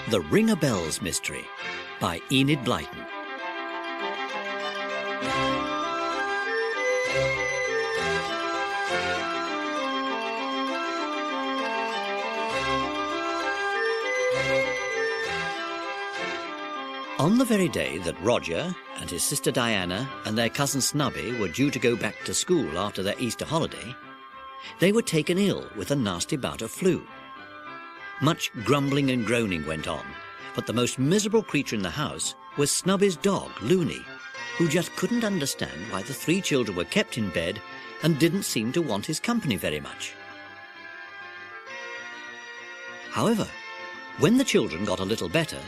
The Ring-a-Bells Mystery by Enid Blyton. On the very day that Roger and his sister Diana and their cousin Snubby were due to go back to school after their Easter holiday, they were taken ill with a nasty bout of flu. Much grumbling and groaning went on, but the most miserable creature in the house was Snubby's dog, Loony, who just couldn't understand why the three children were kept in bed and didn't seem to want his company very much. However, when the children got a little better,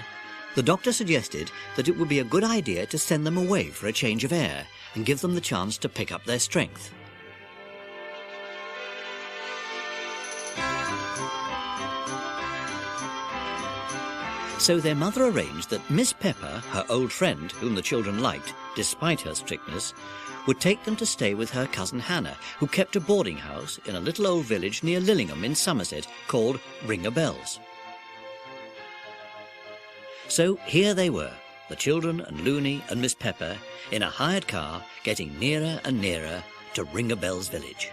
the doctor suggested that it would be a good idea to send them away for a change of air and give them the chance to pick up their strength. So their mother arranged that Miss Pepper, her old friend, whom the children liked, despite her strictness, would take them to stay with her cousin Hannah, who kept a boarding house in a little old village near Lillingham in Somerset called Ring-a-Bells. So here they were, the children and Loony and Miss Pepper, in a hired car, getting nearer and nearer to Ring-a-Bells village.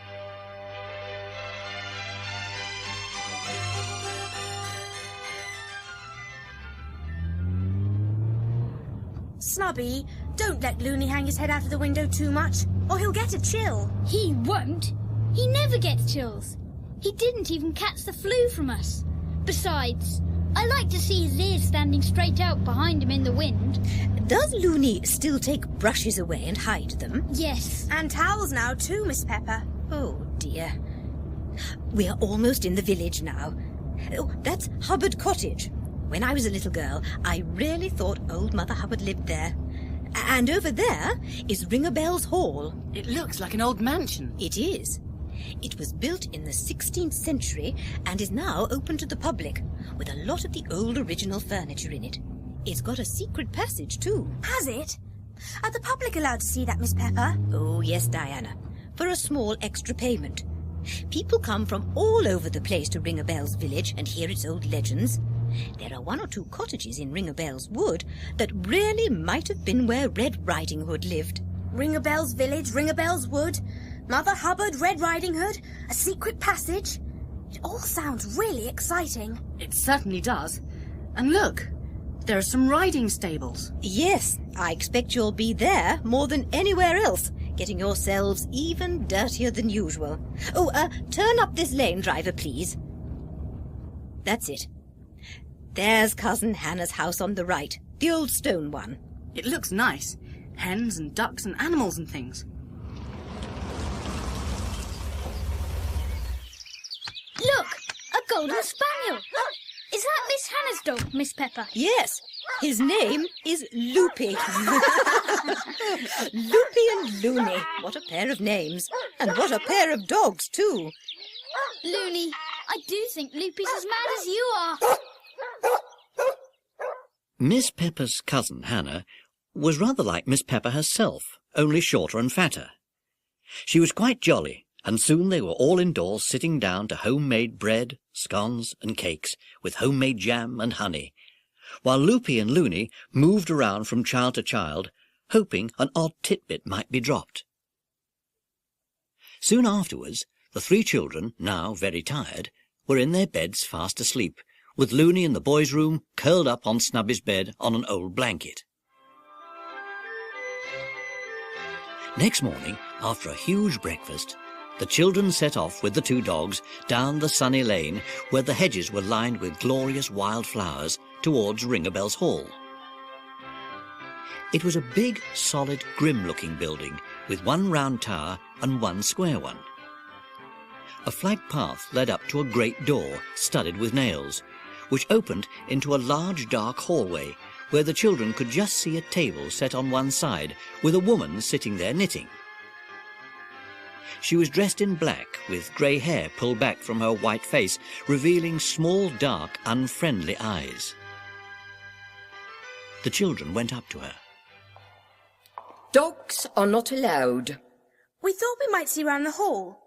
Snubby, don't let Loony hang his head out of the window too much, or he'll get a chill. He won't. He never gets chills. He didn't even catch the flu from us. Besides, I like to see his ears standing straight out behind him in the wind. Does Loony still take brushes away and hide them? Yes. And towels now too, Miss Pepper. Oh, dear. We are almost in the village now. Oh, that's Hubbard Cottage. When I was a little girl, I really thought old Mother Hubbard lived there. And over there is Ring-a-Bells Hall. It looks like an old mansion. It is. It was built in the 16th century and is now open to the public, with a lot of the old original furniture in it. It's got a secret passage, too. Has it? Are the public allowed to see that, Miss Pepper? Oh, yes, Diana. For a small extra payment. People come from all over the place to Ring-a-Bells village and hear its old legends. There are one or two cottages in Ring-a-Bells Wood that really might have been where Red Riding Hood lived. Ring-a-Bells Village, Ring-a-Bells Wood, Mother Hubbard, Red Riding Hood, a secret passage. It all sounds really exciting. It certainly does. And look, there are some riding stables. Yes, I expect you'll be there more than anywhere else, getting yourselves even dirtier than usual. Oh, turn up this lane, driver, please. That's it. There's Cousin Hannah's house on the right, the old stone one. It looks nice. Hens and ducks and animals and things. Look, a golden spaniel. Is that Miss Hannah's dog, Miss Pepper? Yes, his name is Loopy. Loopy and Loony. What a pair of names. And what a pair of dogs, too. Loony, I do think Loopy's as mad as you are. Miss Pepper's cousin Hannah was rather like Miss Pepper herself, only shorter and fatter. She was quite jolly, and soon they were all indoors sitting down to homemade bread, scones and cakes with homemade jam and honey, while Loopy and Loony moved around from child to child, hoping an odd titbit might be dropped. Soon afterwards, the three children, now very tired, were in their beds fast asleep, with Loony in the boys' room curled up on Snubby's bed on an old blanket. Next morning, after a huge breakfast, the children set off with the two dogs down the sunny lane where the hedges were lined with glorious wild flowers towards Ring-a-Bells Hall. It was a big, solid, grim-looking building with one round tower and one square one. A flagged path led up to a great door studded with nails, which opened into a large dark hallway where the children could just see a table set on one side with a woman sitting there knitting. She was dressed in black with grey hair pulled back from her white face, revealing small, dark, unfriendly eyes. The children went up to her. Dogs are not allowed. We thought we might see round the hall.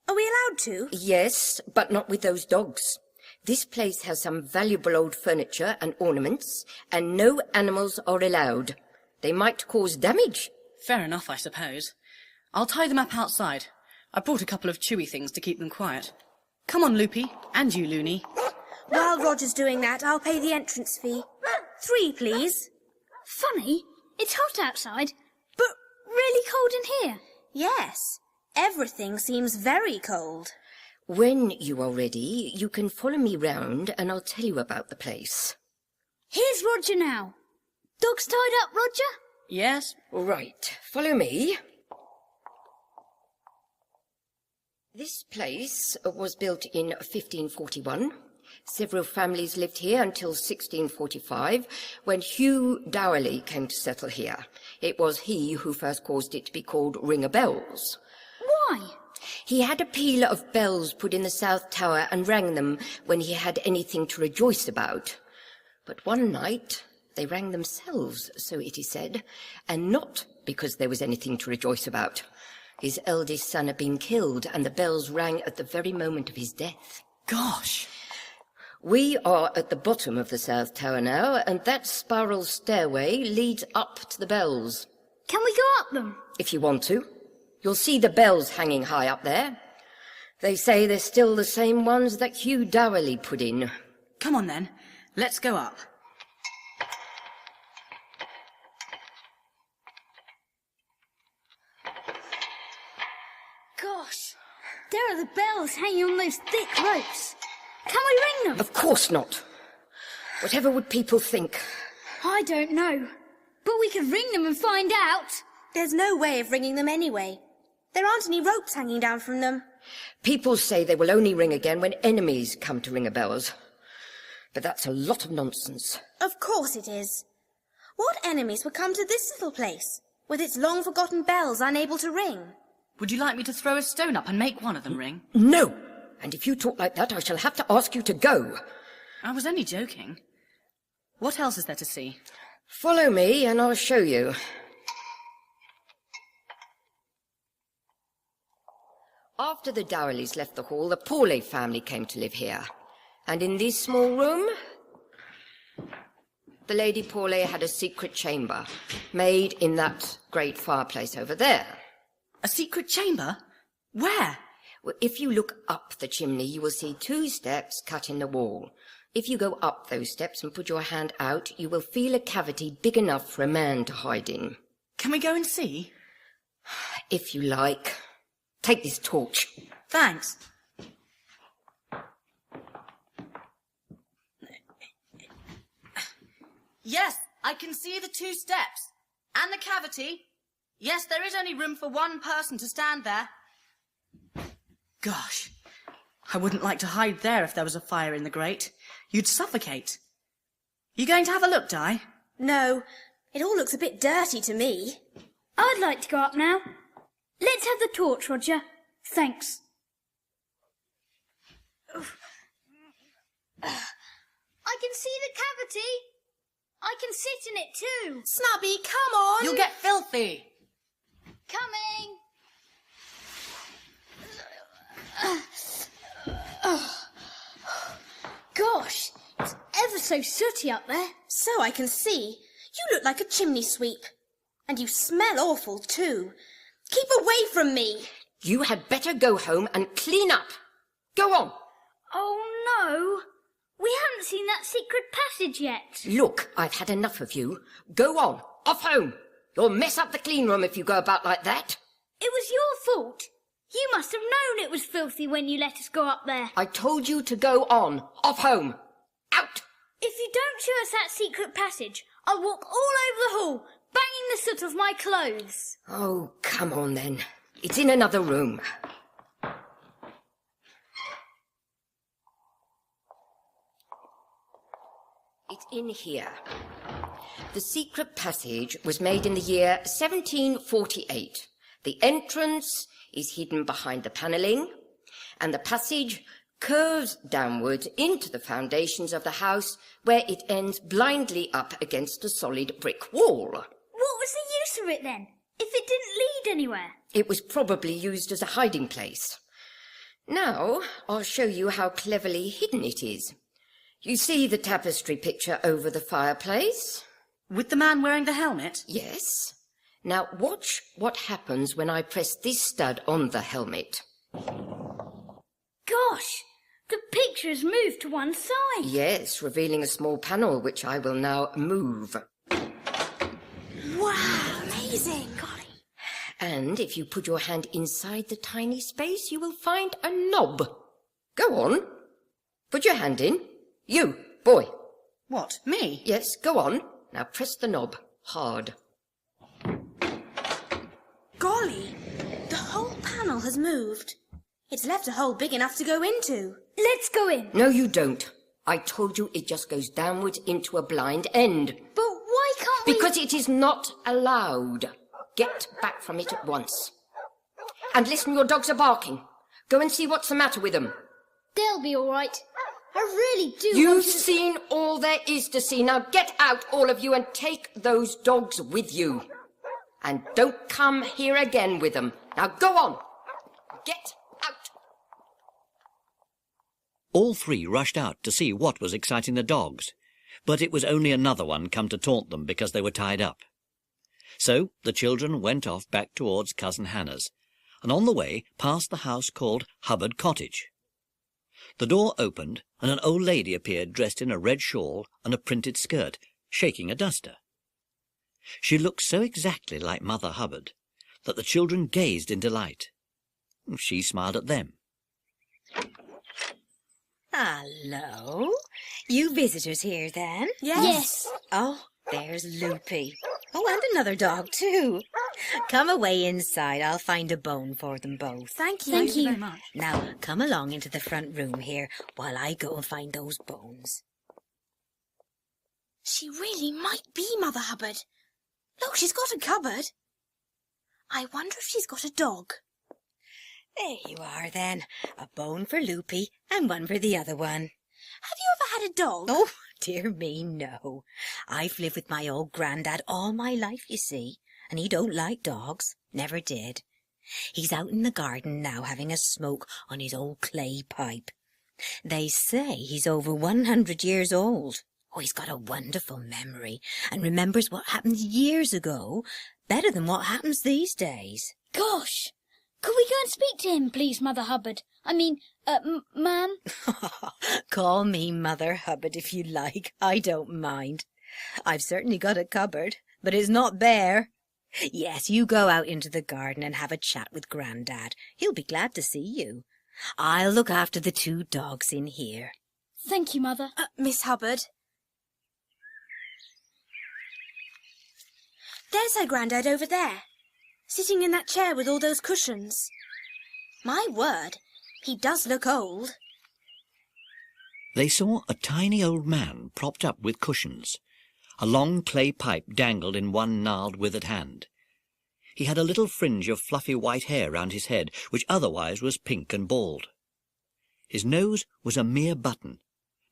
Are we allowed to? Yes, but not with those dogs. This place has some valuable old furniture and ornaments, and no animals are allowed. They might cause damage. Fair enough, I suppose. I'll tie them up outside. I brought a couple of chewy things to keep them quiet. Come on, Loopy, and you, Loony. While Roger's doing that, I'll pay the entrance fee. 3, please. Funny, it's hot outside, but really cold in here. Yes, everything seems very cold. When you are ready, you can follow me round and I'll tell you about the place. Here's Roger now. Dogs tied up, Roger? Yes? Right, follow me. This place was built in 1541. Several families lived here until 1645, when Hugh Dowerley came to settle here. It was he who first caused it to be called Ring of Bells. Why? He had a peal of bells put in the south tower and rang them when he had anything to rejoice about. But one night they rang themselves, so it is said, and not because there was anything to rejoice about. His eldest son had been killed, and the bells rang at the very moment of his death. Gosh! We are at the bottom of the south tower now, and that spiral stairway leads up to the bells. Can we go up them? If you want to. You'll see the bells hanging high up there. They say they're still the same ones that Hugh Dowerley put in. Come on then, let's go up. Gosh, there are the bells hanging on those thick ropes. Can we ring them? Of course not. Whatever would people think? I don't know, but we could ring them and find out. There's no way of ringing them anyway. There aren't any ropes hanging down from them. People say they will only ring again when enemies come to ring a bells. But that's a lot of nonsense. Of course it is. What enemies would come to this little place, with its long-forgotten bells unable to ring? Would you like me to throw a stone up and make one of them ring? No! And if you talk like that, I shall have to ask you to go. I was only joking. What else is there to see? Follow me and I'll show you. After the Dowerleys left the hall, the Paulet family came to live here. And in this small room, the Lady Paulet had a secret chamber, made in that great fireplace over there. A secret chamber? Where? Well, if you look up the chimney, you will see 2 steps cut in the wall. If you go up those steps and put your hand out, you will feel a cavity big enough for a man to hide in. Can we go and see? If you like. Take this torch. Thanks. Yes, I can see the 2 steps. And the cavity. Yes, there is only room for 1 person to stand there. Gosh, I wouldn't like to hide there if there was a fire in the grate. You'd suffocate. You going to have a look, Di? No, it all looks a bit dirty to me. I'd like to go up now. Let's have the torch, Roger. Thanks. I can see the cavity. I can sit in it too. Snubby, come on! You'll get filthy. Coming. Gosh, it's ever so sooty up there. So I can see. You look like a chimney sweep. And you smell awful too. Keep away from me. You had better go home and clean up. Go on. Oh no, we haven't seen that secret passage yet. Look, I've had enough of you. Go on. Off home. You'll mess up the clean room if you go about like that. It was your fault. You must have known it was filthy when you let us go up there. I told you to go on. Off home. Out. If you don't show us that secret passage, I'll walk all over the hall, banging the soot off my clothes. Oh, come on then. It's in another room. It's in here. The secret passage was made in the year 1748. The entrance is hidden behind the panelling, and the passage curves downwards into the foundations of the house, where it ends blindly up against a solid brick wall. What was the use of it then, if it didn't lead anywhere? It was probably used as a hiding place. Now I'll show you how cleverly hidden it is. You see the tapestry picture over the fireplace? With the man wearing the helmet? Yes. Now watch what happens when I press this stud on the helmet. Gosh, the picture has moved to one side. Yes, revealing a small panel which I will now move. Wow, amazing. And if you put your hand inside the tiny space, you will find a knob. Go on. Put your hand in. You, boy. What, me? Yes, go on. Now press the knob hard. Golly, the whole panel has moved. It's left a hole big enough to go into. Let's go in. No, you don't. I told you it just goes downwards into a blind end. But why can't we... Because it is not allowed. Get back from it at once. And listen, your dogs are barking. Go and see what's the matter with them. They'll be all right. I really do You've want to... seen all there is to see. Now get out, all of you, and take those dogs with you. And don't come here again with them. Now go on. Get out. All three rushed out to see what was exciting the dogs, but it was only another one come to taunt them because they were tied up. So the children went off back towards Cousin Hannah's, and on the way passed the house called Hubbard Cottage. The door opened, and an old lady appeared dressed in a red shawl and a printed skirt, shaking a duster. She looked so exactly like Mother Hubbard that the children gazed in delight. She smiled at them. Hello? You visitors here, then? Yes. Oh, there's Loopy. Oh, and another dog, too. Come away inside. I'll find a bone for them both. Thank you. Thank you very much. Now, come along into the front room here while I go and find those bones. She really might be Mother Hubbard. Look, she's got a cupboard. I wonder if she's got a dog. There you are, then. A bone for Loopy and one for the other one. Have you ever had a dog? Oh, dear me, no. I've lived with my old granddad all my life, you see, and he don't like dogs. Never did. He's out in the garden now having a smoke on his old clay pipe. They say he's over 100 years old. Oh, he's got a wonderful memory and remembers what happened years ago better than what happens these days. Gosh, could we go and speak to him, please, Mother Hubbard? I mean, Ma'am? Call me Mother Hubbard if you like. I don't mind. I've certainly got a cupboard, but it's not bare. Yes, you go out into the garden and have a chat with Grandad. He'll be glad to see you. I'll look after the two dogs in here. Thank you, Mother. Miss Hubbard. There's her Grandad over there, sitting in that chair with all those cushions. My word, he does look old. They saw a tiny old man propped up with cushions. A long clay pipe dangled in one gnarled, withered hand. He had a little fringe of fluffy white hair round his head, which otherwise was pink and bald. His nose was a mere button,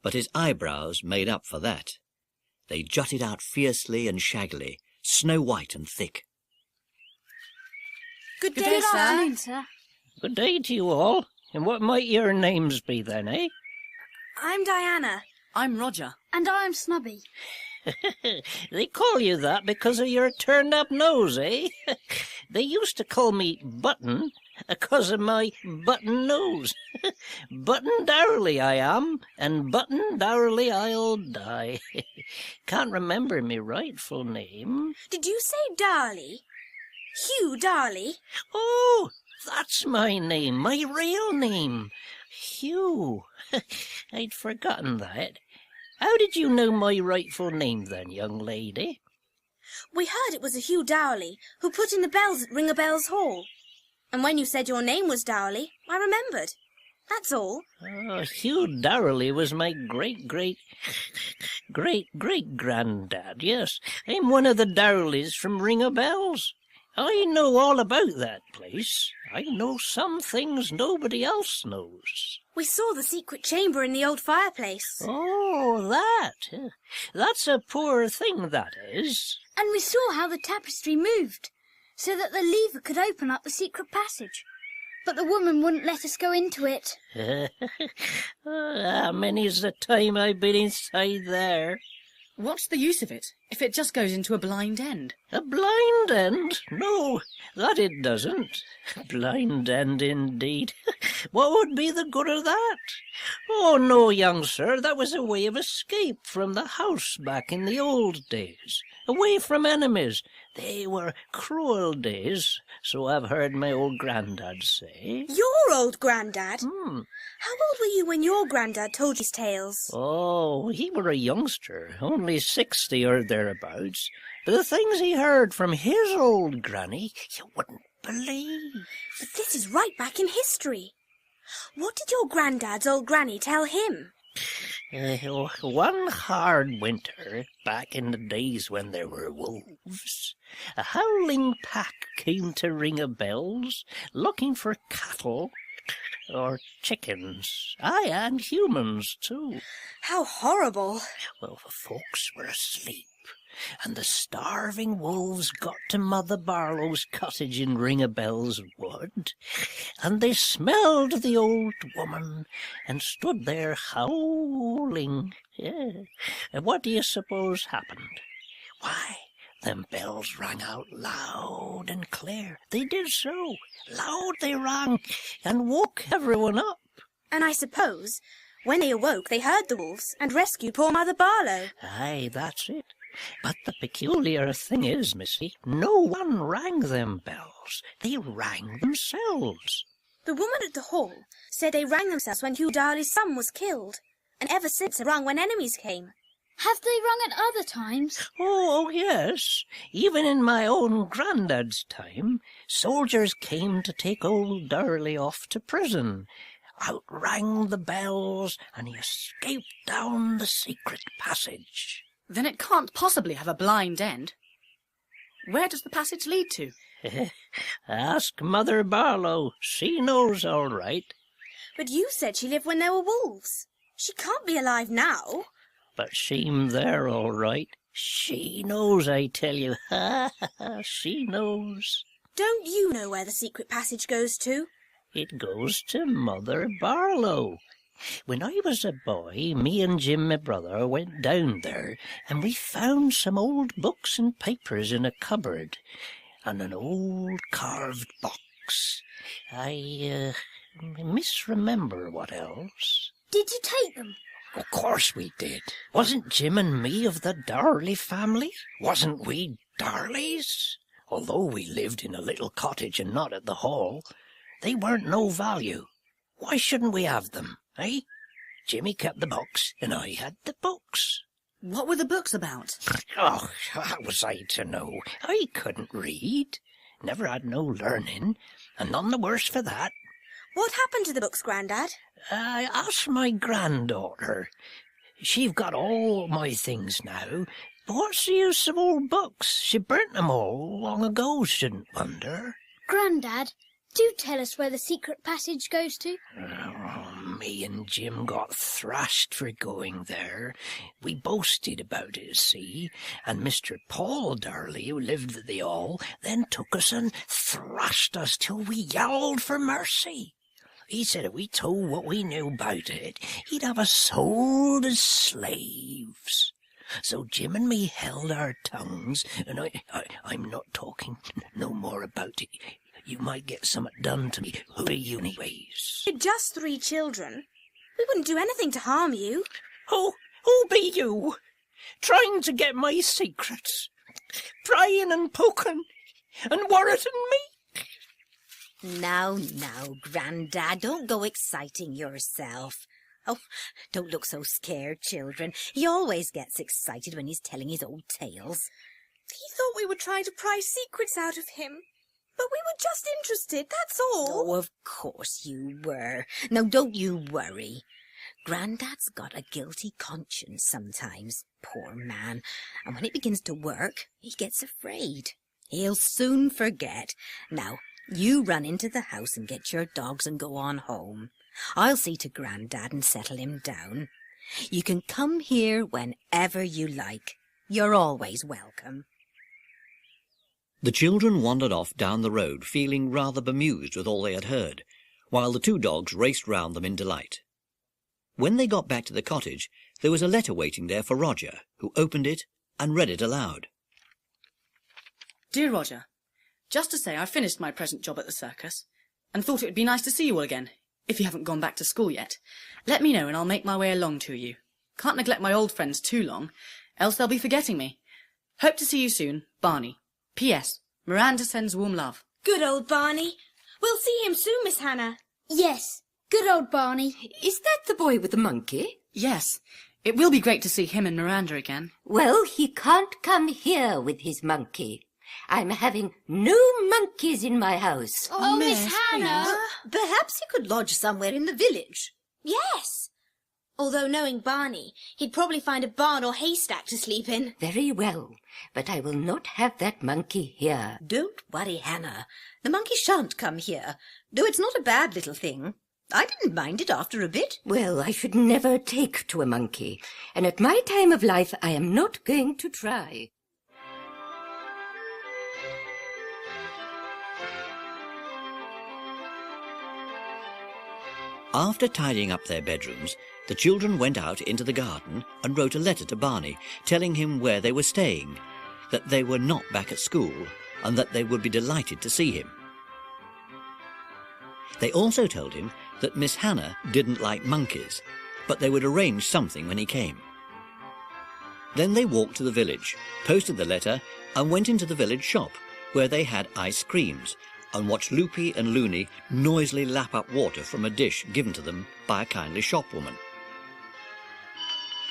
but his eyebrows made up for that. They jutted out fiercely and shaggily, snow-white and thick. Good day, day, sir. sir. Afternoon, sir. Good day to you all. And what might your names be then, eh? I'm Diana. I'm Roger. And I'm Snubby. They call you that because of your turned-up nose, eh? They used to call me Button because of my button nose. Button Dowerly I am, and Button Dowerly I'll die. Can't remember me rightful name. Did you say Darley? Hugh Darley? Oh, that's my name, my real name. Hugh. I'd forgotten that. How did you know my rightful name then, young lady? We heard it was a Hugh Dowley who put in the bells at Ring-a-Bells Hall. And when you said your name was Dowley, I remembered. That's all. Oh, Hugh Dowerly was my great-great-great-great-granddad, yes. I'm one of the Dowerleys from Ring-a-Bells. I know all about that place. I know some things nobody else knows. We saw the secret chamber in the old fireplace. Oh, that. That's a poor thing, that is. And we saw how the tapestry moved, so that the lever could open up the secret passage. but the woman wouldn't let us go into it. Many's the time I've been inside there. What's the use of it if it just goes into a blind end? A blind end? No, that it doesn't. Blind end indeed. What would be the good of that? Oh, no, young sir, that was a way of escape from the house back in the old days. Away from enemies. They were cruel days, so I've heard my old grandad say. Your old grandad? Hmm. How old were you when your grandad told you these tales? Oh, he were a youngster, only 60 or thereabouts. But the things he heard from his old granny, you wouldn't believe. But this is right back in history. What did your granddad's old granny tell him? One hard winter, back in the days when there were wolves, a howling pack came to ring a bells, looking for cattle or chickens, aye, and humans too. How horrible. Well, the folks were asleep, and the starving wolves got to Mother Barlow's cottage in Ring-a-Bell's Wood, and they smelled the old woman and stood there howling. Yeah. And what do you suppose happened? Why, them bells rang out loud and clear. They did so. Loud they rang, and woke everyone up. And I suppose, when they awoke, they heard the wolves and rescued poor Mother Barlow. Aye, that's it. But the peculiar thing is, missy, no one rang them bells. They rang themselves. The woman at the hall said they rang themselves when Hugh Darley's son was killed, and ever since they rung when enemies came. Have they rung at other times? Oh, yes. Even in my own granddad's time, soldiers came to take old Darley off to prison. Out rang the bells, and he escaped down the secret passage. Then it can't possibly have a blind end. Where does the passage lead to? Ask Mother Barlow. She knows all right. But you said she lived when there were wolves. She can't be alive now. But she'm there all right. She knows, I tell you. Ha, ha, ha, she knows. Don't you know where the secret passage goes to? It goes to Mother Barlow. When I was a boy, me and Jim, my brother, went down there, and we found some old books and papers in a cupboard, and an old carved box. I misremember what else. Did you take them? Of course we did. Wasn't Jim and me of the Darley family? Wasn't we Darleys? Although we lived in a little cottage and not at the hall, they weren't no value. Why shouldn't we have them, eh? Jimmy kept the books, and I had the books. What were the books about? Oh, how was I to know? I couldn't read. Never had no learning, and none the worse for that. What happened to the books, Grandad? I asked my granddaughter. She've got all my things now, but what's the use of old books? She burnt them all long ago, shouldn't wonder. Grandad, do tell us where the secret passage goes to. Oh, me and Jim got thrashed for going there. We boasted about it, see, and Mr. Paul Darley, who lived at the hall, then took us and thrashed us till we yowled for mercy. He said if we told what we knew about it, he'd have us sold as slaves. So Jim and me held our tongues, and I'm not talking no more about it. You might get something done to me. Who are you anyways? You're just 3 children. We wouldn't do anything to harm you. Who be you? Trying to get my secrets? Prying and poking and worriting me? Now, Grandad, don't go exciting yourself. Oh, don't look so scared, children. He always gets excited when he's telling his old tales. He thought we were trying to pry secrets out of him. But we were just interested, that's all. Oh, of course you were. Now, don't you worry. Grandad's got a guilty conscience sometimes, poor man. And when it begins to work, he gets afraid. He'll soon forget. Now, you run into the house and get your dogs and go on home. I'll see to Grandad and settle him down. You can come here whenever you like. You're always welcome. The children wandered off down the road, feeling rather bemused with all they had heard, while the two dogs raced round them in delight. When they got back to the cottage, there was a letter waiting there for Roger, who opened it and read it aloud. Dear Roger, just to say I finished my present job at the circus, and thought it would be nice to see you all again. If you haven't gone back to school yet, let me know and I'll make my way along to you. Can't neglect my old friends too long, else they'll be forgetting me. Hope to see you soon, Barney. P.S. Miranda sends warm love. Good old Barney. We'll see him soon, Miss Hannah. Yes, good old Barney. Is that the boy with the monkey? Yes, it will be great to see him and Miranda again. Well, he can't come here with his monkey. I'm having no monkeys in my house. Oh, Miss Hannah. Perhaps he could lodge somewhere in the village. Yes. Although knowing Barney, he'd probably find a barn or haystack to sleep in. Very well, but I will not have that monkey here. Don't worry, Hannah. The monkey shan't come here, though it's not a bad little thing. I didn't mind it after a bit. Well, I should never take to a monkey, and at my time of life I am not going to try. After tidying up their bedrooms, the children went out into the garden and wrote a letter to Barney, telling him where they were staying, that they were not back at school, and that they would be delighted to see him. They also told him that Miss Hannah didn't like monkeys, but they would arrange something when he came. Then they walked to the village, posted the letter, and went into the village shop, where they had ice creams, and watched Loopy and Loony noisily lap up water from a dish given to them by a kindly shopwoman.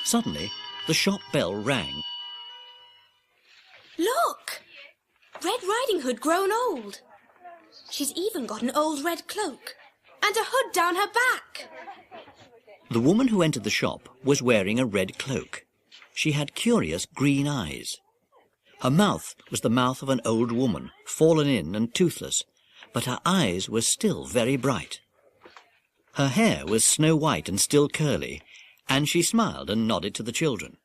Suddenly, the shop bell rang. Look! Red Riding Hood grown old. She's even got an old red cloak and a hood down her back. The woman who entered the shop was wearing a red cloak. She had curious green eyes. Her mouth was the mouth of an old woman, fallen in and toothless, but her eyes were still very bright. Her hair was snow white and still curly, and she smiled and nodded to the children.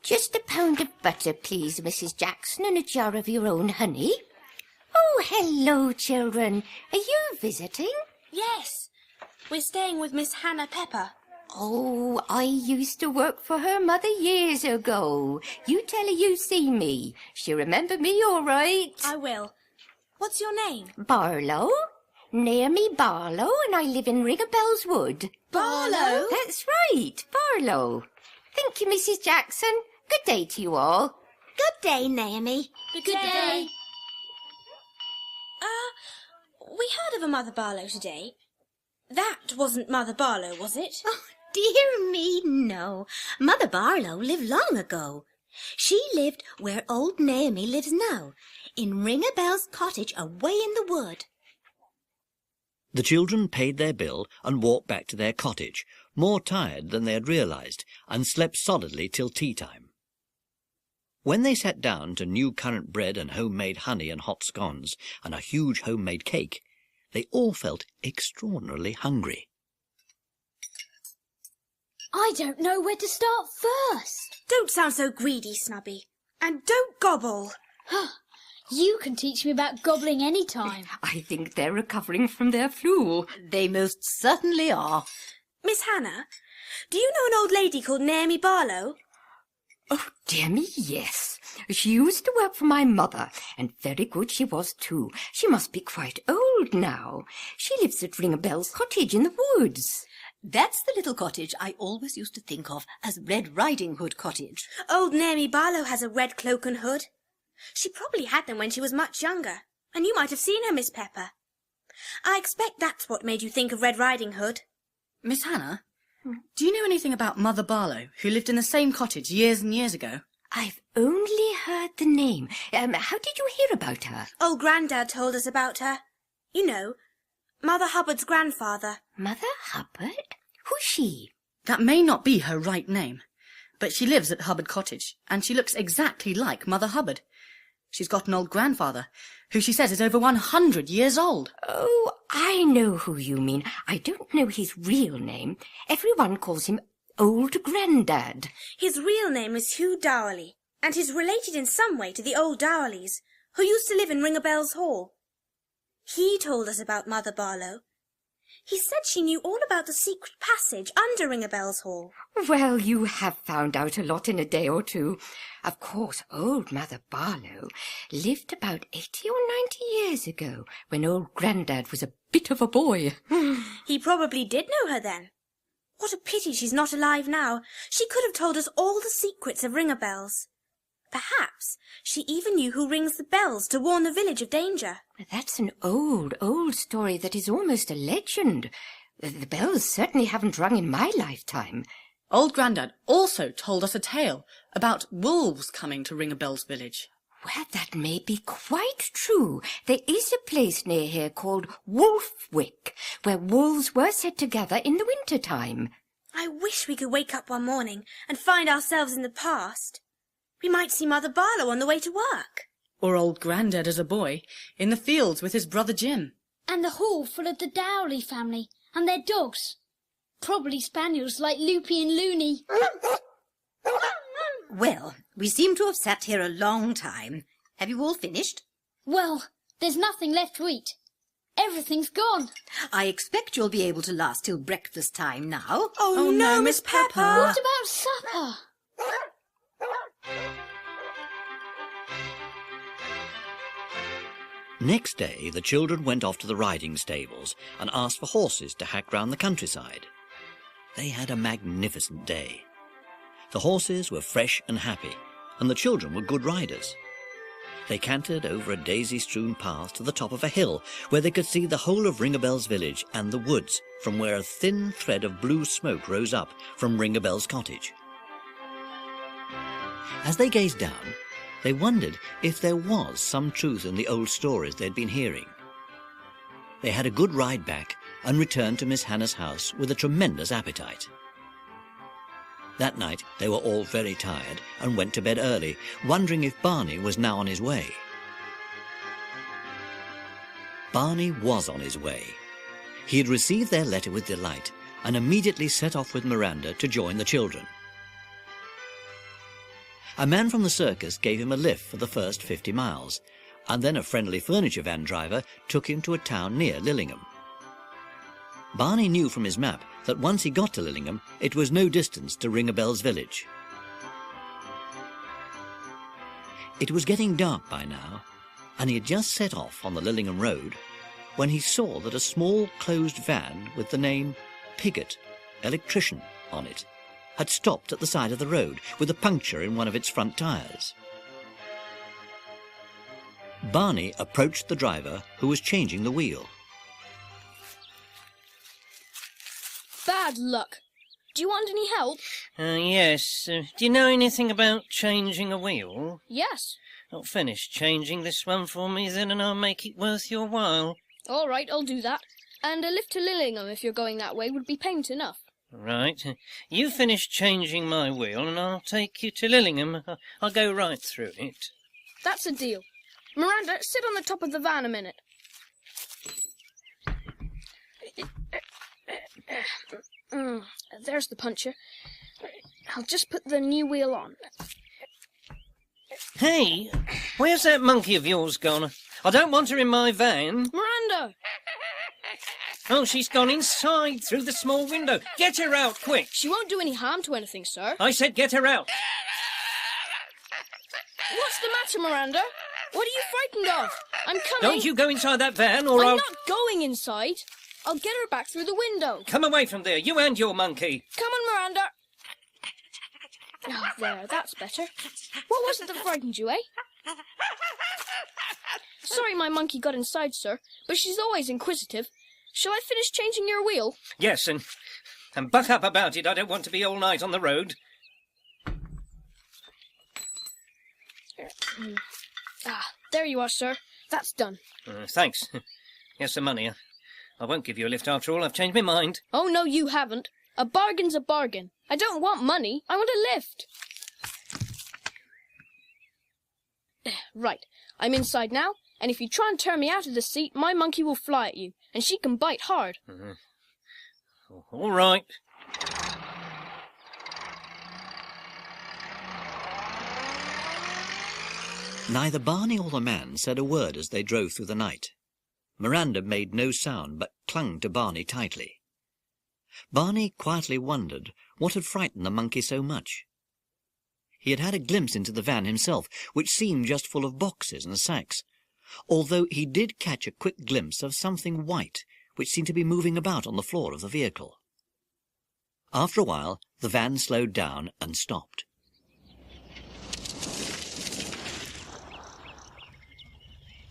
Just a pound of butter, please, Mrs. Jackson, and a jar of your own honey. Oh, hello, children. Are you visiting? Yes. We're staying with Miss Hannah Pepper. Oh, I used to work for her mother years ago. You tell her you see me. She'll remember me all right. I will. What's your name? Barlow. Naomi Barlow, and I live in Ringabell's Wood. Barlow? That's right, Barlow. Thank you, Mrs. Jackson. Good day to you all. Good day, Naomi. Good day. We heard of a Mother Barlow today. That wasn't Mother Barlow, was it? Oh, dear me, no. Mother Barlow lived long ago. She lived where old Naomi lives now, in Ringabell's cottage away in the wood. The children paid their bill and walked back to their cottage, more tired than they had realized, and slept solidly till tea time. When they sat down to new currant bread and homemade honey and hot scones and a huge homemade cake, they all felt extraordinarily hungry. I don't know where to start first. Don't sound so greedy, Snubby. And don't gobble. You can teach me about gobbling any time. I think they're recovering from their flu. They most certainly are. Miss Hannah, do you know an old lady called Naomi Barlow? Oh, dear me, yes. She used to work for my mother, and very good she was too. She must be quite old now. She lives at Ringabell's cottage in the woods. That's the little cottage I always used to think of as Red Riding Hood Cottage. Old Naomi Barlow has a red cloak and hood. She probably had them when she was much younger, and you might have seen her, Miss Pepper. I expect that's what made you think of Red Riding Hood. Miss Hannah, do you know anything about Mother Barlow, who lived in the same cottage years and years ago? I've only heard the name. How did you hear about her? Old Grandad told us about her. You know, Mother Hubbard's grandfather. Mother Hubbard? Who's she? That may not be her right name, but she lives at Hubbard Cottage, and she looks exactly like Mother Hubbard. She's got an old grandfather, who she says is over 100 years old. Oh, I know who you mean. I don't know his real name. Everyone calls him Old Grandad. His real name is Hugh Dowley, and is related in some way to the old Dowleys, who used to live in Ring-a-Bell's Hall. He told us about Mother Barlow. He said she knew all about the secret passage under Ring-a-Bell's Hall. Well, you have found out a lot in a day or two. Of course, old Mother Barlow lived about 80 or 90 years ago, when old Grandad was a bit of a boy. He probably did know her then. What a pity she's not alive now. She could have told us all the secrets of Ring-a-Bells. Perhaps she even knew who rings the bells to warn the village of danger. That's an old, old story that is almost a legend. The bells certainly haven't rung in my lifetime. Old Grandad also told us a tale about wolves coming to Ring-a-Bell's village. Well, that may be quite true. There is a place near here called Wolfwick, where wolves were set together in the winter time. I wish we could wake up one morning and find ourselves in the past. We might see Mother Barlow on the way to work. Or old Grandad as a boy, in the fields with his brother Jim. And the hall full of the Dowley family and their dogs. Probably spaniels like Loopy and Loony. Well, we seem to have sat here a long time. Have you all finished? Well, there's nothing left to eat. Everything's gone. I expect you'll be able to last till breakfast time now. Oh no, Miss Pepper! What about supper? Next day, the children went off to the riding stables and asked for horses to hack round the countryside. They had a magnificent day. The horses were fresh and happy, and the children were good riders. They cantered over a daisy-strewn path to the top of a hill, where they could see the whole of Ring-a-Bell's village and the woods, from where a thin thread of blue smoke rose up from Ring-a-Bell's cottage. As they gazed down, they wondered if there was some truth in the old stories they'd been hearing. They had a good ride back and returned to Miss Hannah's house with a tremendous appetite. That night they were all very tired and went to bed early, wondering if Barney was now on his way. Barney was on his way. He had received their letter with delight and immediately set off with Miranda to join the children. A man from the circus gave him a lift for the first 50 miles, and then a friendly furniture van driver took him to a town near Lillingham. Barney knew from his map that once he got to Lillingham, it was no distance to Ring-a-Bell's village. It was getting dark by now, and he had just set off on the Lillingham road when he saw that a small closed van with the name Piggott, Electrician, on it had stopped at the side of the road with a puncture in one of its front tyres. Barney approached the driver, who was changing the wheel. Bad luck. Do you want any help? Yes. Do you know anything about changing a wheel? Yes. I'll finish changing this one for me then, and I'll make it worth your while. All right, I'll do that. And a lift to Lillingham if you're going that way would be payment enough. Right. You finish changing my wheel, and I'll take you to Lillingham. I'll go right through it. That's a deal. Miranda, sit on the top of the van a minute. There's the puncture. I'll just put the new wheel on. Hey, where's that monkey of yours gone? I don't want her in my van. Miranda! Oh, she's gone inside through the small window. Get her out, quick. She won't do any harm to anything, sir. I said get her out. What's the matter, Miranda? What are you frightened of? I'm coming. Don't you go inside that van, or I'm I'll... not going inside. I'll get her back through the window. Come away from there, you and your monkey. Come on, Miranda. Oh, there, that's better. What was it that frightened you, eh? Sorry my monkey got inside, sir, but she's always inquisitive. Shall I finish changing your wheel? Yes, and buck up about it. I don't want to be all night on the road. There you are, sir. That's done. Thanks. Here's some money. I won't give you a lift after all. I've changed my mind. Oh, no, you haven't. A bargain's a bargain. I don't want money. I want a lift. Right. I'm inside now, and if you try and turn me out of the seat, my monkey will fly at you, and she can bite hard. All right. Neither Barney or the man said a word as they drove through the night. Miranda made no sound, but clung to Barney tightly. Barney quietly wondered what had frightened the monkey so much. He had had a glimpse into the van himself, which seemed just full of boxes and sacks, although he did catch a quick glimpse of something white, which seemed to be moving about on the floor of the vehicle. After a while, the van slowed down and stopped.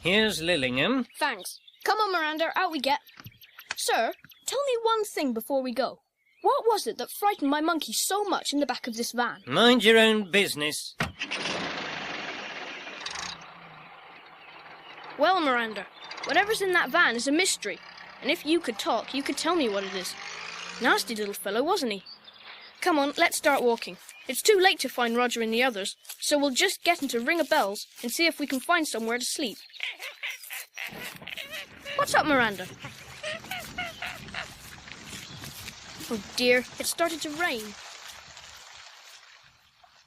Here's Lillingham. Thanks. Come on, Miranda, out we get. Sir, tell me one thing before we go. What was it that frightened my monkey so much in the back of this van? Mind your own business. Well, Miranda, whatever's in that van is a mystery. And if you could talk, you could tell me what it is. Nasty little fellow, wasn't he? Come on, let's start walking. It's too late to find Roger and the others, so we'll just get into Ring of Bells and see if we can find somewhere to sleep. What's up, Miranda? Oh dear, it started to rain.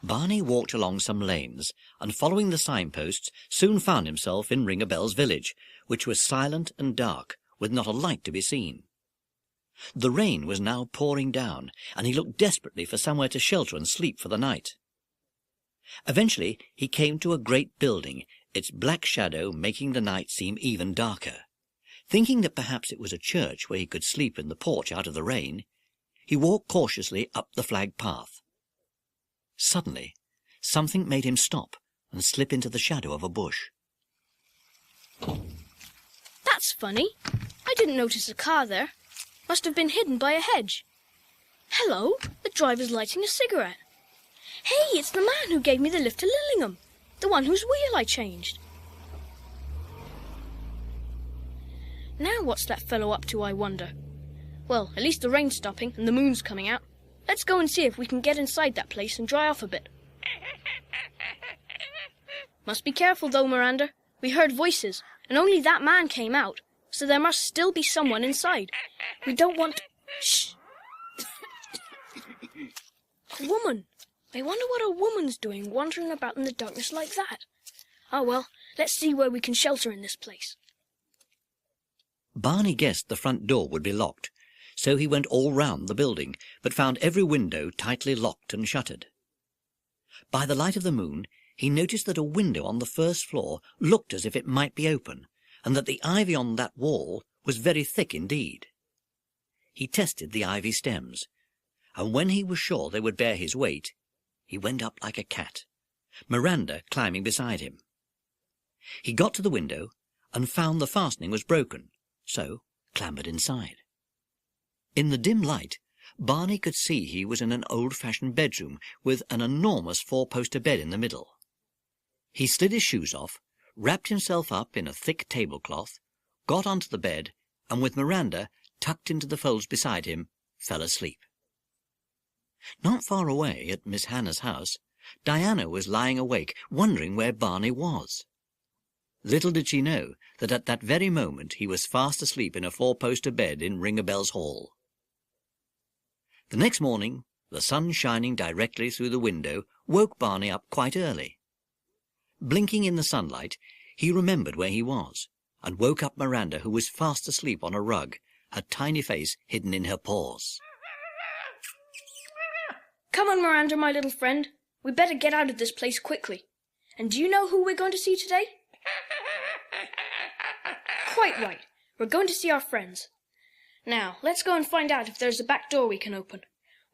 Barney walked along some lanes, and following the signposts, soon found himself in Ring of Bells village, which was silent and dark, with not a light to be seen. The rain was now pouring down, and he looked desperately for somewhere to shelter and sleep for the night. Eventually he came to a great building, its black shadow making the night seem even darker. Thinking that perhaps it was a church where he could sleep in the porch out of the rain, he walked cautiously up the flagged path. Suddenly, something made him stop and slip into the shadow of a bush. That's funny. I didn't notice a car there. Must have been hidden by a hedge. Hello, the driver's lighting a cigarette. Hey, it's the man who gave me the lift to Lillingham, the one whose wheel I changed. Now what's that fellow up to, I wonder? Well, at least the rain's stopping and the moon's coming out. Let's go and see if we can get inside that place and dry off a bit. Must be careful though, Miranda. We heard voices, and only that man came out, so there must still be someone inside. We don't want... Shh! A woman. I wonder what a woman's doing wandering about in the darkness like that. Oh well, let's see where we can shelter in this place. Barney guessed the front door would be locked, so he went all round the building, but found every window tightly locked and shuttered. By the light of the moon, he noticed that a window on the first floor looked as if it might be open, and that the ivy on that wall was very thick indeed. He tested the ivy stems, and when he was sure they would bear his weight, he went up like a cat, Miranda climbing beside him. He got to the window and found the fastening was broken, so clambered inside. In the dim light, Barney could see he was in an old-fashioned bedroom with an enormous four-poster bed in the middle. He slid his shoes off, wrapped himself up in a thick tablecloth, got onto the bed, and with Miranda tucked into the folds beside him, fell asleep. Not far away, at Miss Hannah's house, Diana was lying awake, wondering where Barney was. Little did she know that at that very moment he was fast asleep in a four-poster bed in Ring of Bells Hall. The next morning, the sun shining directly through the window woke Barney up quite early. Blinking in the sunlight, he remembered where he was, and woke up Miranda, who was fast asleep on a rug, her tiny face hidden in her paws. Come on, Miranda, my little friend. We'd better get out of this place quickly. And do you know who we're going to see today? Quite right. We're going to see our friends. Now, let's go and find out if there's a back door we can open.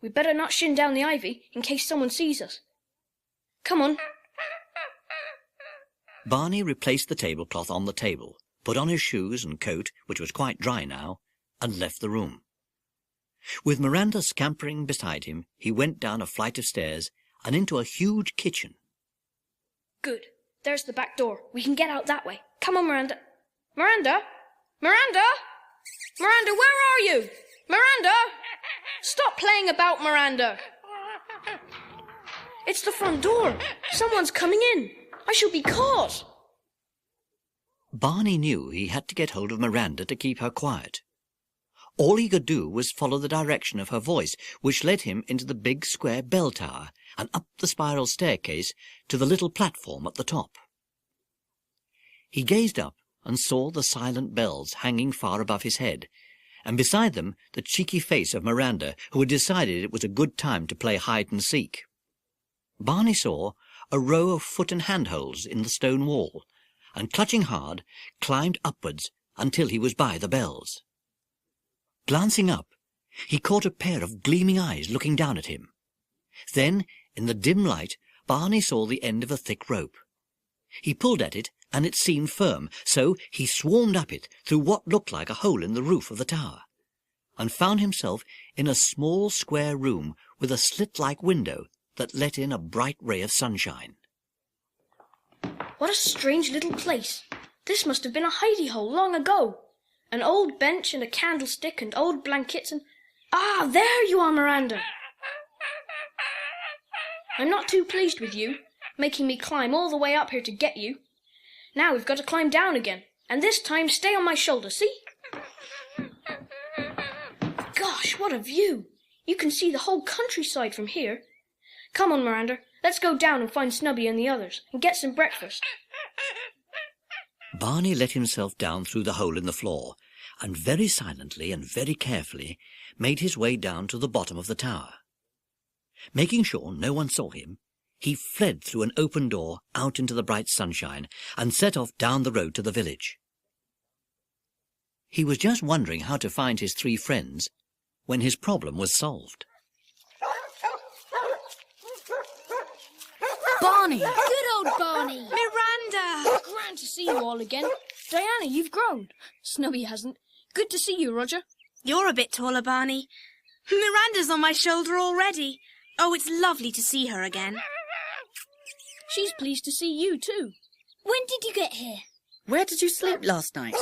We'd better not shin down the ivy in case someone sees us. Come on. Barney replaced the tablecloth on the table, put on his shoes and coat, which was quite dry now, and left the room. With Miranda scampering beside him, he went down a flight of stairs and into a huge kitchen. Good. There's the back door. We can get out that way. Come on, Miranda. Miranda? Miranda? Miranda, where are you? Miranda! Stop playing about, Miranda. It's the front door. Someone's coming in. I shall be caught. Barney knew he had to get hold of Miranda to keep her quiet. All he could do was follow the direction of her voice, which led him into the big square bell tower and up the spiral staircase to the little platform at the top. He gazed up and saw the silent bells hanging far above his head, and beside them the cheeky face of Miranda, who had decided it was a good time to play hide-and-seek. Barney saw a row of foot and hand holes in the stone wall, and clutching hard, climbed upwards until he was by the bells. Glancing up, he caught a pair of gleaming eyes looking down at him. Then, in the dim light, Barney saw the end of a thick rope. He pulled at it, and it seemed firm, so he swarmed up it through what looked like a hole in the roof of the tower, and found himself in a small square room with a slit-like window that let in a bright ray of sunshine. What a strange little place. This must have been a hidey-hole long ago. An old bench and a candlestick and old blankets and... Ah, there you are, Miranda. I'm not too pleased with you, making me climb all the way up here to get you. Now we've got to climb down again, and this time stay on my shoulder, see? Gosh, what a view! You can see the whole countryside from here. Come on, Miranda, let's go down and find Snubby and the others, and get some breakfast. Barney let himself down through the hole in the floor, and very silently and very carefully made his way down to the bottom of the tower. Making sure no one saw him, he fled through an open door out into the bright sunshine and set off down the road to the village. He was just wondering how to find his three friends when his problem was solved. Barney! Good old Barney! Miranda! Grand to see you all again. Diana, you've grown. Snubby hasn't. Good to see you, Roger. You're a bit taller, Barney. Miranda's on my shoulder already. Oh, it's lovely to see her again. She's pleased to see you, too. When did you get here? Where did you sleep last night?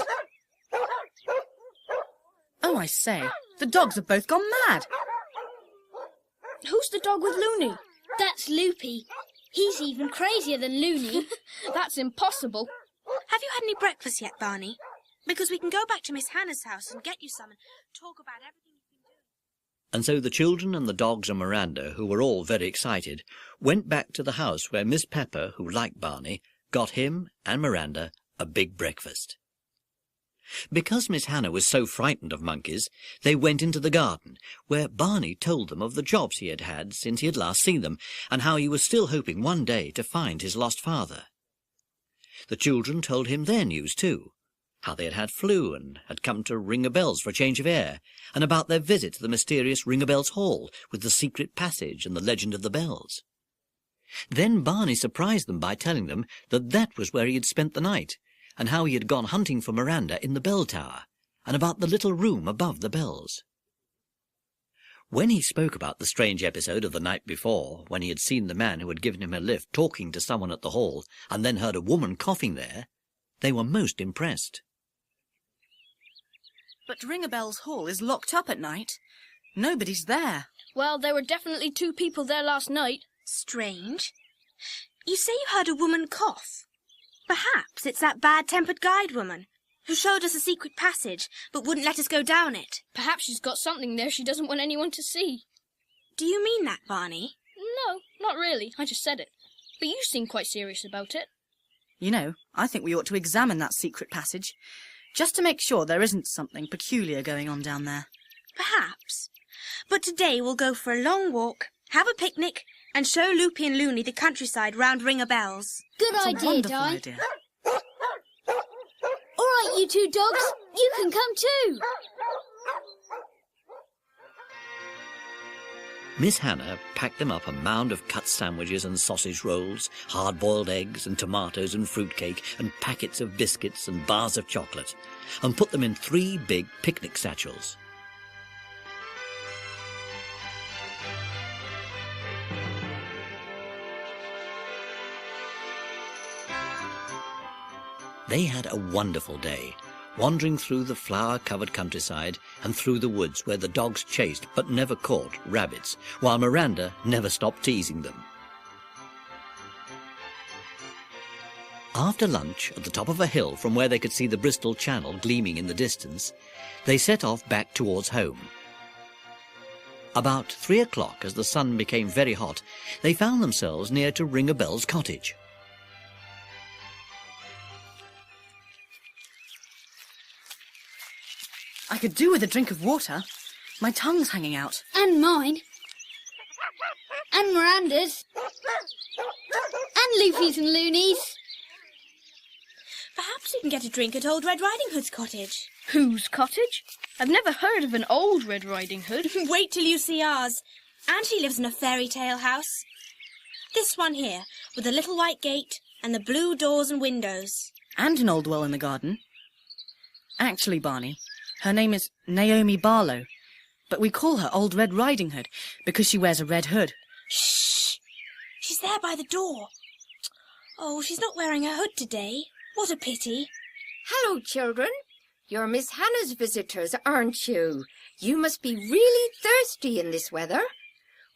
Oh, I say, the dogs have both gone mad. Who's the dog with Loony? That's Loopy. He's even crazier than Loony. That's impossible. Have you had any breakfast yet, Barney? Because we can go back to Miss Hannah's house and get you some and talk about everything you've been doing. And so the children and the dogs and Miranda, who were all very excited, went back to the house where Miss Pepper, who liked Barney, got him and Miranda a big breakfast. Because Miss Hannah was so frightened of monkeys, they went into the garden, where Barney told them of the jobs he had had since he had last seen them, and how he was still hoping one day to find his lost father. The children told him their news too, how they had had flu and had come to Ring-a-Bells for a change of air, and about their visit to the mysterious Ring-a-Bells Hall with the secret passage and the legend of the bells. Then Barney surprised them by telling them that that was where he had spent the night, and how he had gone hunting for Miranda in the bell tower, and about the little room above the bells. When he spoke about the strange episode of the night before, when he had seen the man who had given him a lift talking to someone at the hall, and then heard a woman coughing there, they were most impressed. But Ring-a-Bells Hall is locked up at night. Nobody's there. Well, there were definitely 2 people there last night. Strange. You say you heard a woman cough. Perhaps it's that bad-tempered guide woman who showed us a secret passage but wouldn't let us go down it. Perhaps she's got something there she doesn't want anyone to see. Do you mean that, Barney? No, not really. I just said it. But you seem quite serious about it. You know, I think we ought to examine that secret passage, just to make sure there isn't something peculiar going on down there. Perhaps. But today we'll go for a long walk, have a picnic, and show Loopy and Loony the countryside round Ring-a-Bells. Good That's a idea, wonderful Di. idea. All right, you 2 dogs. You can come too. Miss Hannah packed them up a mound of cut sandwiches and sausage rolls, hard-boiled eggs and tomatoes and fruitcake and packets of biscuits and bars of chocolate, and put them in 3 big picnic satchels. They had a wonderful day, wandering through the flower-covered countryside and through the woods where the dogs chased but never caught rabbits, while Miranda never stopped teasing them. After lunch, at the top of a hill from where they could see the Bristol Channel gleaming in the distance, they set off back towards home. About 3 o'clock, as the sun became very hot, they found themselves near to Ring-a-Bell's cottage. I could do with a drink of water. My tongue's hanging out. And mine. And Miranda's. And Luffy's and Loony's. Perhaps you can get a drink at Old Red Riding Hood's cottage. Whose cottage? I've never heard of an old Red Riding Hood. Wait till you see ours. And he lives in a fairy tale house. This one here, with the little white gate and the blue doors and windows. And an old well in the garden. Actually, Barney, her name is Naomi Barlow, but we call her Old Red Riding Hood because she wears a red hood. Shh! She's there by the door. Oh, she's not wearing her hood today. What a pity. Hello, children. You're Miss Hannah's visitors, aren't you? You must be really thirsty in this weather.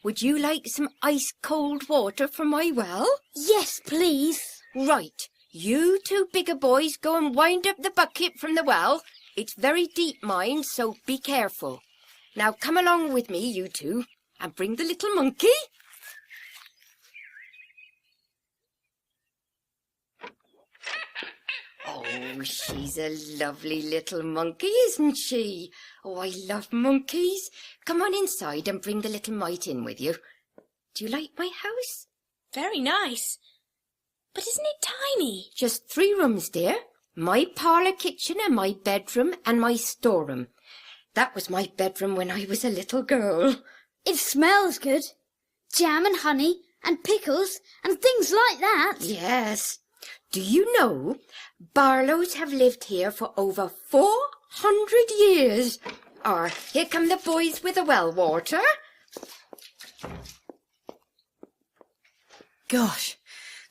Would you like some ice-cold water from my well? Yes, please. Right. You two bigger boys go and wind up the bucket from the well. It's very deep, mind, so be careful. Now come along with me, you two, and bring the little monkey. Oh, she's a lovely little monkey, isn't she? Oh, I love monkeys. Come on inside and bring the little mite in with you. Do you like my house? Very nice. But isn't it tiny? Just 3 rooms, dear. My parlour kitchen and my bedroom and my storeroom. That was my bedroom when I was a little girl. It smells good. Jam and honey and pickles and things like that. Yes. Do you know, Barlows have lived here for over 400 years. Here come the boys with the well water. Gosh,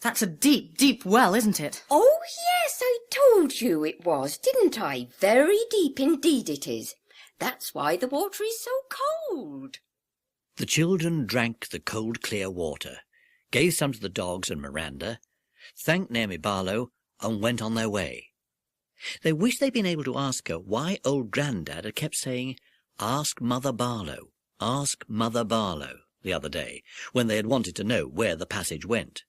that's a deep, deep well, isn't it? Oh, yes, I told you it was, didn't I? Very deep indeed it is. That's why the water is so cold. The children drank the cold, clear water, gave some to the dogs and Miranda, thanked Naomi Barlow, and went on their way. They wished they'd been able to ask her why old Grandad had kept saying, "Ask Mother Barlow, ask Mother Barlow," the other day, when they had wanted to know where the passage went.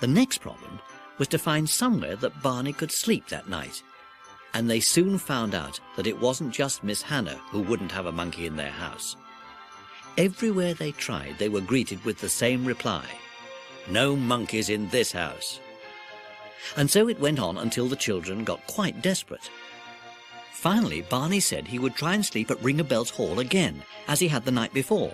The next problem was to find somewhere that Barney could sleep that night, and they soon found out that it wasn't just Miss Hannah who wouldn't have a monkey in their house. Everywhere they tried, they were greeted with the same reply: "No monkeys in this house." And so it went on until the children got quite desperate. Finally, Barney said he would try and sleep at Ring a Bell's Hall again, as he had the night before.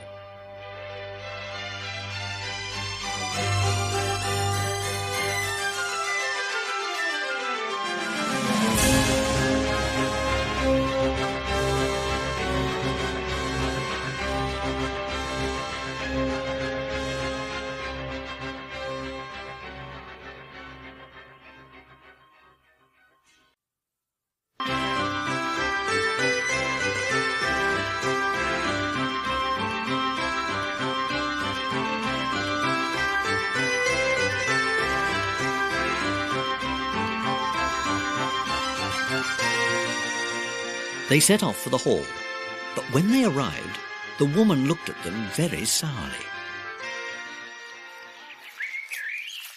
They set off for the hall, but when they arrived, the woman looked at them very sourly.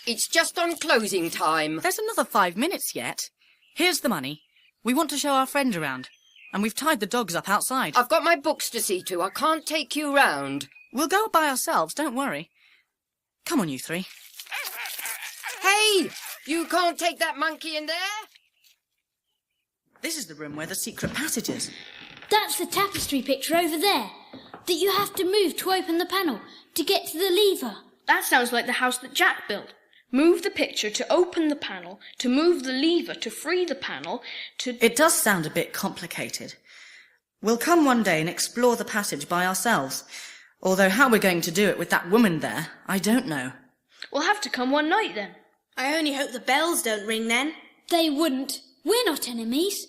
It's just on closing time. There's another 5 minutes yet. Here's the money. We want to show our friend around, and we've tied the dogs up outside. I've got my books to see to. I can't take you round. We'll go by ourselves, don't worry. Come on, you 3. Hey! You can't take that monkey in there? This is the room where the secret passage is. That's the tapestry picture over there that you have to move to open the panel to get to the lever. That sounds like the house that Jack built. Move the picture to open the panel, to move the lever to free the panel, to... It does sound a bit complicated. We'll come one day and explore the passage by ourselves. Although how we're going to do it with that woman there, I don't know. We'll have to come one night then. I only hope the bells don't ring then. They wouldn't. We're not enemies.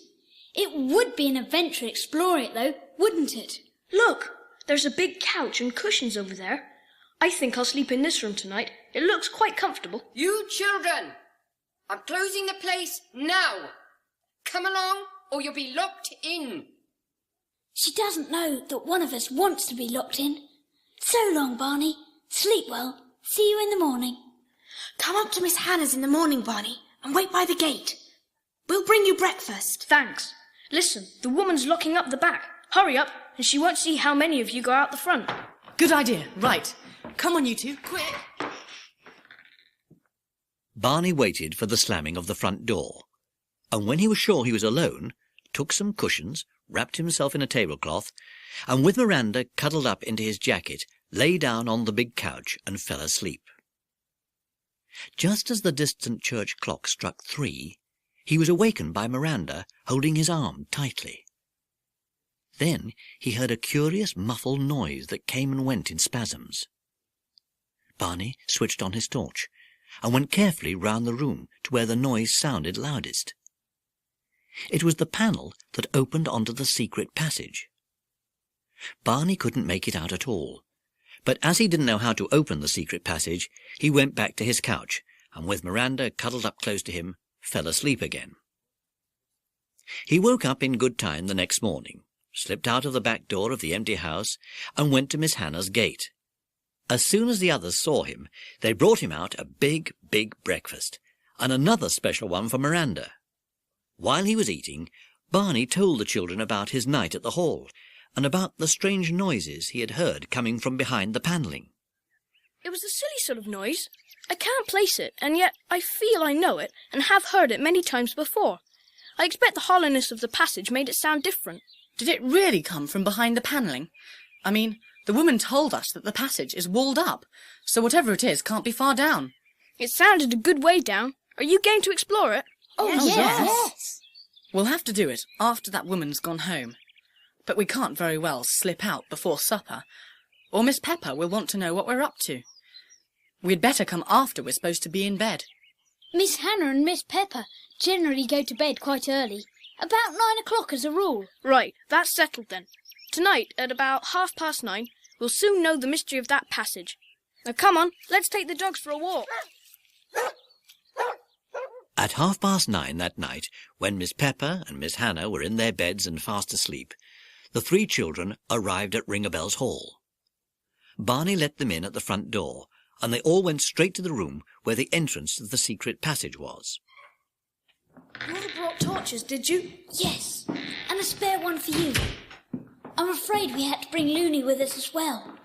It would be an adventure to explore it, though, wouldn't it? Look, there's a big couch and cushions over there. I think I'll sleep in this room tonight. It looks quite comfortable. You children! I'm closing the place now. Come along, or you'll be locked in. She doesn't know that one of us wants to be locked in. So long, Barney. Sleep well. See you in the morning. Come up to Miss Hannah's in the morning, Barney, and wait by the gate. We'll bring you breakfast. Thanks. Listen, the woman's locking up the back. Hurry up, and she won't see how many of you go out the front. Good idea. Right. Come on, you two. Quick. Barney waited for the slamming of the front door, and when he was sure he was alone, took some cushions, wrapped himself in a tablecloth, and with Miranda cuddled up into his jacket, lay down on the big couch and fell asleep. Just as the distant church clock struck 3, he was awakened by Miranda holding his arm tightly. Then he heard a curious muffled noise that came and went in spasms. Barney switched on his torch and went carefully round the room to where the noise sounded loudest. It was the panel that opened onto the secret passage. Barney couldn't make it out at all, but as he didn't know how to open the secret passage, he went back to his couch, and with Miranda cuddled up close to him, fell asleep again. He woke up in good time the next morning, slipped out of the back door of the empty house, and went to Miss Hannah's gate. As soon as the others saw him, they brought him out a big, big breakfast, and another special one for Miranda. While he was eating, Barney told the children about his night at the hall, and about the strange noises he had heard coming from behind the panelling. It was a silly sort of noise. I can't place it, and yet I feel I know it, and have heard it many times before. I expect the hollowness of the passage made it sound different. Did it really come from behind the panelling? I mean, the woman told us that the passage is walled up, so whatever it is can't be far down. It sounded a good way down. Are you going to explore it? Oh, yes. We'll have to do it after that woman's gone home. But we can't very well slip out before supper, or Miss Pepper will want to know what we're up to. We'd better come after we're supposed to be in bed. Miss Hannah and Miss Pepper generally go to bed quite early, about 9 o'clock as a rule. Right, that's settled then. Tonight, at about 9:30, we'll soon know the mystery of that passage. Now come on, let's take the dogs for a walk. At 9:30 that night, when Miss Pepper and Miss Hannah were in their beds and fast asleep, the 3 children arrived at Ring-a-Bell's hall. Barney let them in at the front door, and they all went straight to the room where the entrance to the secret passage was. You all brought torches, did you? Yes, and a spare one for you. I'm afraid we had to bring Loony with us as well.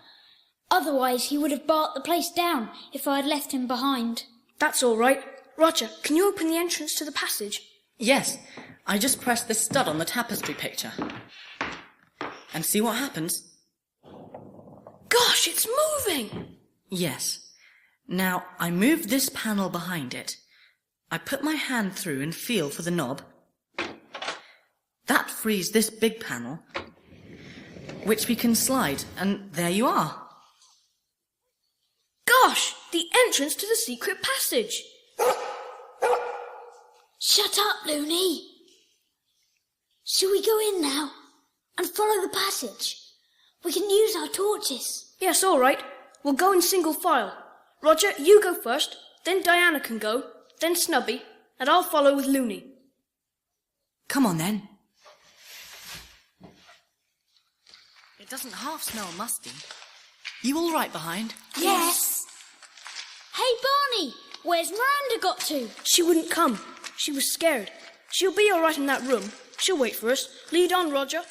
Otherwise he would have barked the place down if I had left him behind. That's all right. Roger, can you open the entrance to the passage? Yes, I just press this stud on the tapestry picture. And see what happens? Gosh, it's moving! Yes. Now, I move this panel behind it. I put my hand through and feel for the knob. That frees this big panel, which we can slide, and there you are. Gosh, the entrance to the secret passage! Shut up, Loony. Shall we go in now and follow the passage? We can use our torches. Yes, all right. We'll go in single file. Roger, you go first, then Diana can go, then Snubby, and I'll follow with Loony. Come on, then. It doesn't half smell musty. You all right behind? Yes. Hey, Barney, where's Miranda got to? She wouldn't come. She was scared. She'll be all right in that room. She'll wait for us. Lead on, Roger.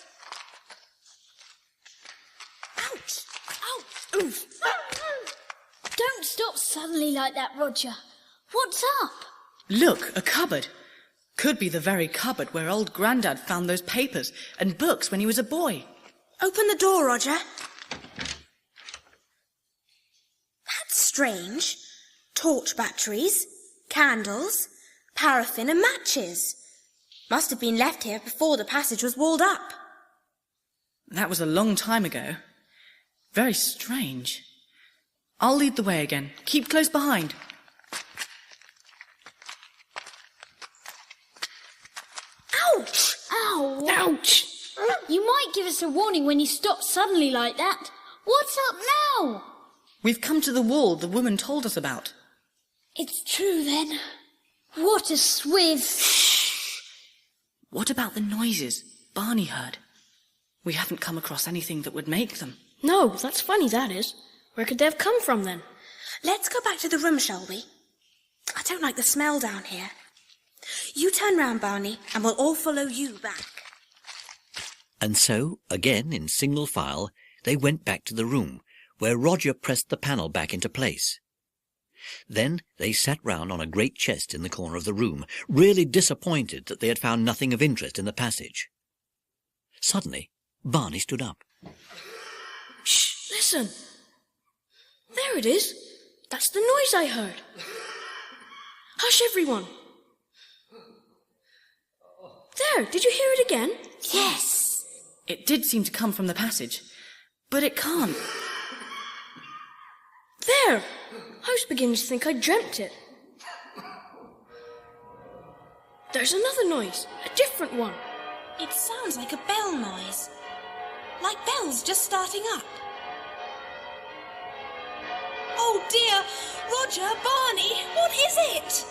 Ouch! Ouch! Oof! Don't stop suddenly like that, Roger. What's up? Look, a cupboard. Could be the very cupboard where old Grandad found those papers and books when he was a boy. Open the door, Roger. That's strange. Torch batteries, candles, paraffin and matches. Must have been left here before the passage was walled up. That was a long time ago. Very strange. I'll lead the way again. Keep close behind. Ouch! Ow! Ouch! You might give us a warning when you stop suddenly like that. What's up now? We've come to the wall the woman told us about. It's true then. What a swizz. What about the noises Barney heard? We haven't come across anything that would make them. No, that's funny, that is. Where could they have come from, then? Let's go back to the room, shall we? I don't like the smell down here. You turn round, Barney, and we'll all follow you back. And so, again in single file, they went back to the room, where Roger pressed the panel back into place. Then they sat round on a great chest in the corner of the room, really disappointed that they had found nothing of interest in the passage. Suddenly, Barney stood up. Shh, listen. There it is. That's the noise I heard. Hush, everyone. There, did you hear it again? Yes. It did seem to come from the passage, but it can't. There! I was beginning to think I dreamt it. There's another noise, a different one. It sounds like a bell noise. Like bells just starting up. Oh dear! Roger, Barney, what is it?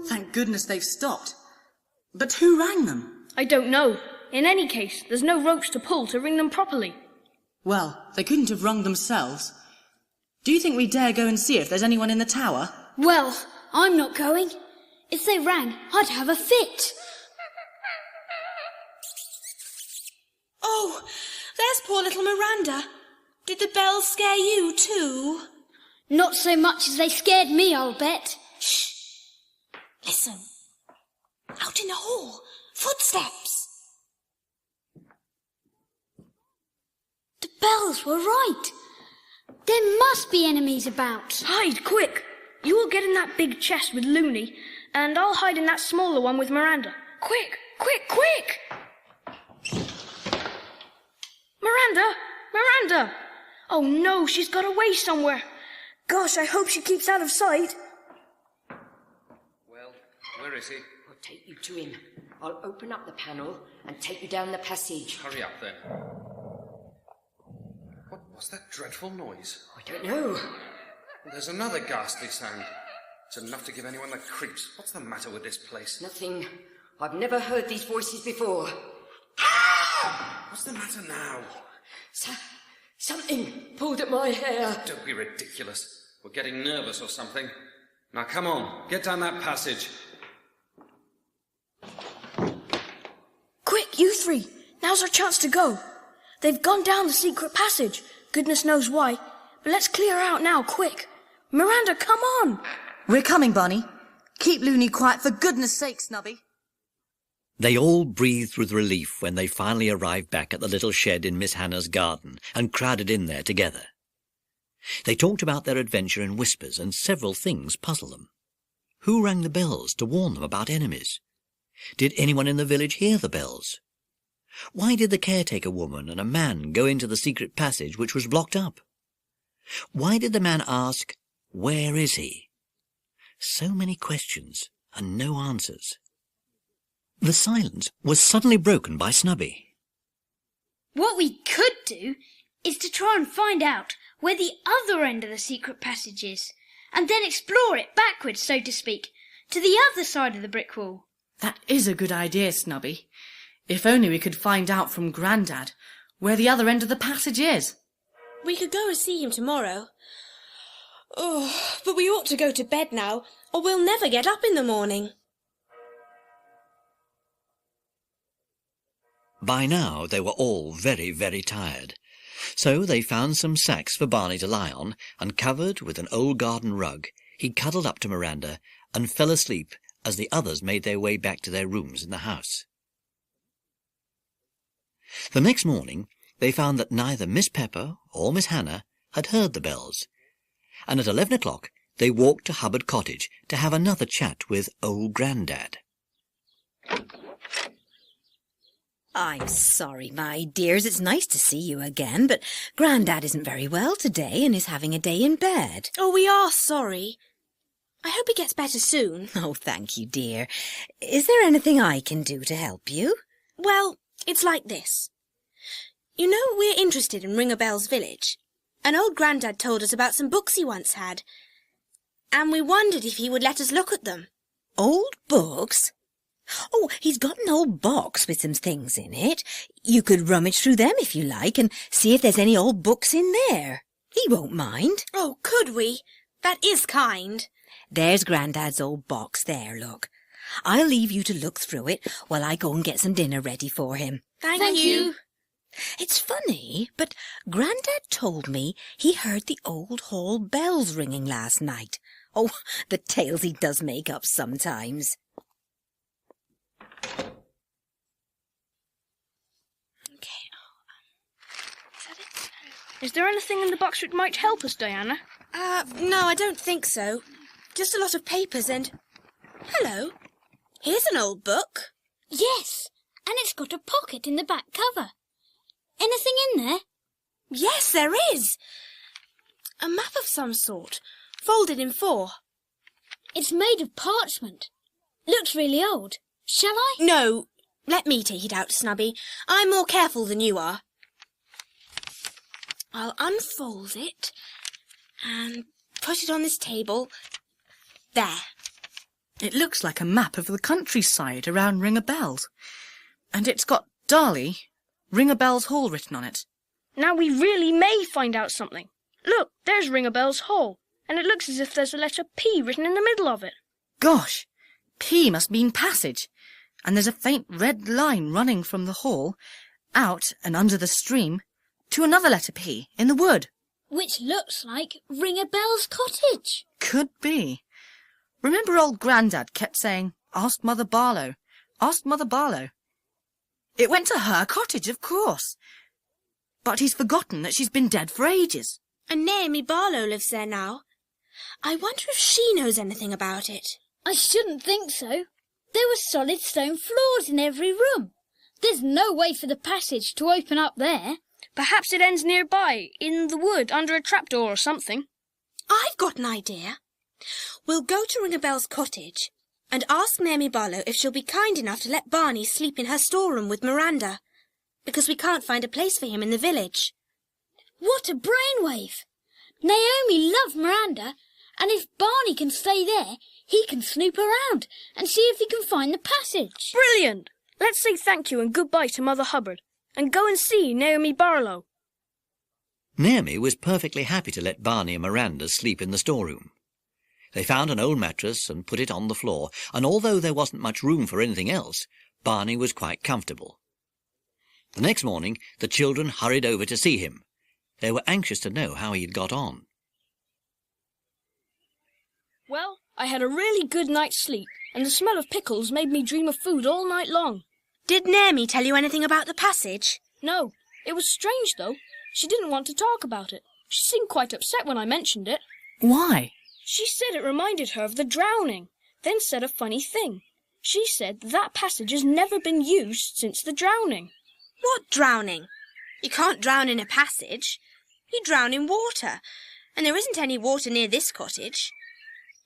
Thank goodness they've stopped. But who rang them? I don't know. In any case, there's no ropes to pull to ring them properly. Well, they couldn't have rung themselves. Do you think we dare go and see if there's anyone in the tower? Well, I'm not going. If they rang, I'd have a fit. Oh, there's poor little Miranda. Did the bells scare you too? Not so much as they scared me, I'll bet. Shh. Listen. Out in the hall. Footsteps. The bells were right. There must be enemies about. Hide, quick! You will get in that big chest with Loony, and I'll hide in that smaller one with Miranda. Quick, quick, quick! Miranda! Miranda! Oh no, she's got away somewhere. Gosh, I hope she keeps out of sight. Well, where is he? I'll take you to him. I'll open up the panel and take you down the passage. Hurry up, then. What was that dreadful noise? I don't know. There's another ghastly sound. It's enough to give anyone the creeps. What's the matter with this place? Nothing. I've never heard these voices before. What's the matter now? Something pulled at my hair. Don't be ridiculous. We're getting nervous or something. Now come on, get down that passage. Quick, you three! Now's our chance to go. They've gone down the secret passage. Goodness knows why. But let's clear out now, quick. Miranda, come on! We're coming, Barney. Keep Loony quiet, for goodness sake, Snubby. They all breathed with relief when they finally arrived back at the little shed in Miss Hannah's garden and crowded in there together. They talked about their adventure in whispers, and several things puzzled them. Who rang the bells to warn them about enemies? Did anyone in the village hear the bells? Why did the caretaker woman and a man go into the secret passage which was blocked up? Why did the man ask, "Where is he?" So many questions and no answers. The silence was suddenly broken by Snubby. What we could do is to try and find out where the other end of the secret passage is, and then explore it backwards, so to speak, to the other side of the brick wall. That is a good idea, Snubby. If only we could find out from Grandad where the other end of the passage is. We could go and see him tomorrow. Oh, but we ought to go to bed now, or we'll never get up in the morning. By now they were all very, very tired, so they found some sacks for Barney to lie on, and covered with an old garden rug, he cuddled up to Miranda and fell asleep as the others made their way back to their rooms in the house. The next morning they found that neither Miss Pepper or Miss Hannah had heard the bells, and at 11 o'clock they walked to Hubbard Cottage to have another chat with old Grandad. I'm sorry, my dears. It's nice to see you again, but Grandad isn't very well today and is having a day in bed. Oh, we are sorry. I hope he gets better soon. Oh, thank you, dear. Is there anything I can do to help you? Well, it's like this. You know, we're interested in Ring-a-Bell's village. An old Grandad told us about some books he once had, and we wondered if he would let us look at them. Old books? Oh, he's got an old box with some things in it. You could rummage through them if you like and see if there's any old books in there. He won't mind. Oh, could we? That is kind. There's Grandad's old box there, look. I'll leave you to look through it while I go and get some dinner ready for him. Thank you. It's funny, but Grandad told me he heard the old hall bells ringing last night. Oh, the tales he does make up sometimes. Is there anything in the box which might help us, Diana? No, I don't think so. Just a lot of papers and... Hello. Here's an old book. Yes, and it's got a pocket in the back cover. Anything in there? Yes, there is. A map of some sort, folded in 4. It's made of parchment. Looks really old. Shall I? No, let me take it out, Snubby. I'm more careful than you are. I'll unfold it and put it on this table. There. It looks like a map of the countryside around Ring a Bells. And it's got Darley, Ring a Bells Hall written on it. Now we really may find out something. Look, there's Ring a Bells Hall, and it looks as if there's a letter P written in the middle of it. Gosh, P must mean passage. And there's a faint red line running from the hall, out and under the stream, to another letter P in the wood. Which looks like Ring a Bell's cottage. Could be. Remember old Grandad kept saying, "Ask Mother Barlow, ask Mother Barlow." It went to her cottage, of course. But he's forgotten that she's been dead for ages. And Naomi Barlow lives there now. I wonder if she knows anything about it. I shouldn't think so. There were solid stone floors in every room. There's no way for the passage to open up there. Perhaps it ends nearby, in the wood, under a trapdoor or something. I've got an idea. We'll go to Ring a Bell's cottage and ask Naomi Barlow if she'll be kind enough to let Barney sleep in her storeroom with Miranda, because we can't find a place for him in the village. What a brainwave! Naomi loved Miranda, and if Barney can stay there, he can snoop around and see if he can find the passage. Brilliant! Let's say thank you and goodbye to Mother Hubbard, and go and see Naomi Barlow. Naomi was perfectly happy to let Barney and Miranda sleep in the storeroom. They found an old mattress and put it on the floor, and although there wasn't much room for anything else, Barney was quite comfortable. The next morning, the children hurried over to see him. They were anxious to know how he had got on. Well, I had a really good night's sleep, and the smell of pickles made me dream of food all night long. Did Naomi tell you anything about the passage? No, it was strange, though. She didn't want to talk about it. She seemed quite upset when I mentioned it. Why? She said it reminded her of the drowning, then said a funny thing. She said that passage has never been used since the drowning. What drowning? You can't drown in a passage. You drown in water, and there isn't any water near this cottage.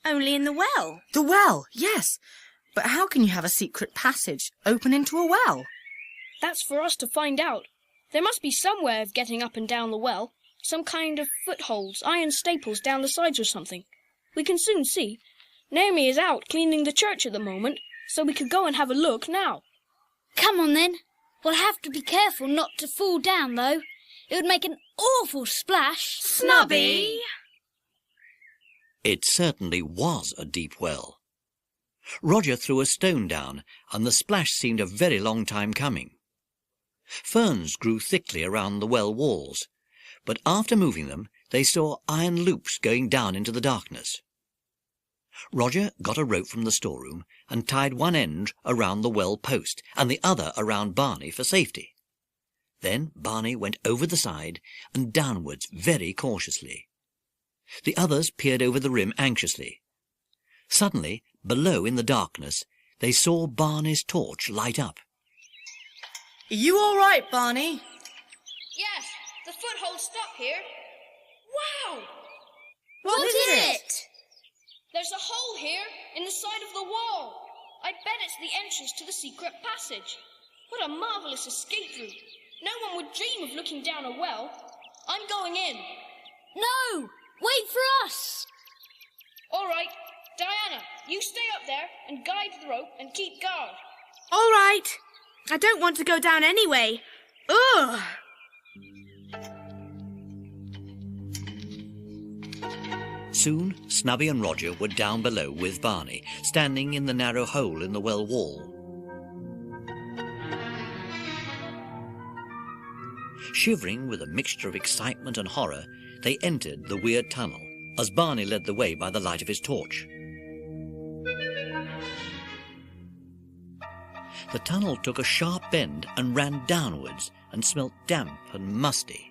Only in the well. The well, yes. But how can you have a secret passage open into a well? That's for us to find out. There must be some way of getting up and down the well. Some kind of footholds, iron staples down the sides or something. We can soon see. Naomi is out cleaning the church at the moment, so we could go and have a look now. Come on, then. We'll have to be careful not to fall down, though. It would make an awful splash. Snubby! It certainly was a deep well. Roger threw a stone down, and the splash seemed a very long time coming. Ferns grew thickly around the well walls, but after moving them, they saw iron loops going down into the darkness. Roger got a rope from the storeroom and tied one end around the well post and the other around Barney for safety. Then Barney went over the side and downwards very cautiously. The others peered over the rim anxiously. Suddenly, below in the darkness, they saw Barney's torch light up. Are you all right, Barney? Yes, the footholds stop here. Wow! What is it? There's a hole here in the side of the wall. I bet it's the entrance to the secret passage. What a marvellous escape route. No one would dream of looking down a well. I'm going in. No! Wait for us! All right. Diana, you stay up there and guide the rope and keep guard. All right. I don't want to go down anyway. Ugh! Soon, Snubby and Roger were down below with Barney, standing in the narrow hole in the well wall. Shivering with a mixture of excitement and horror, they entered the weird tunnel, as Barney led the way by the light of his torch. The tunnel took a sharp bend and ran downwards and smelt damp and musty.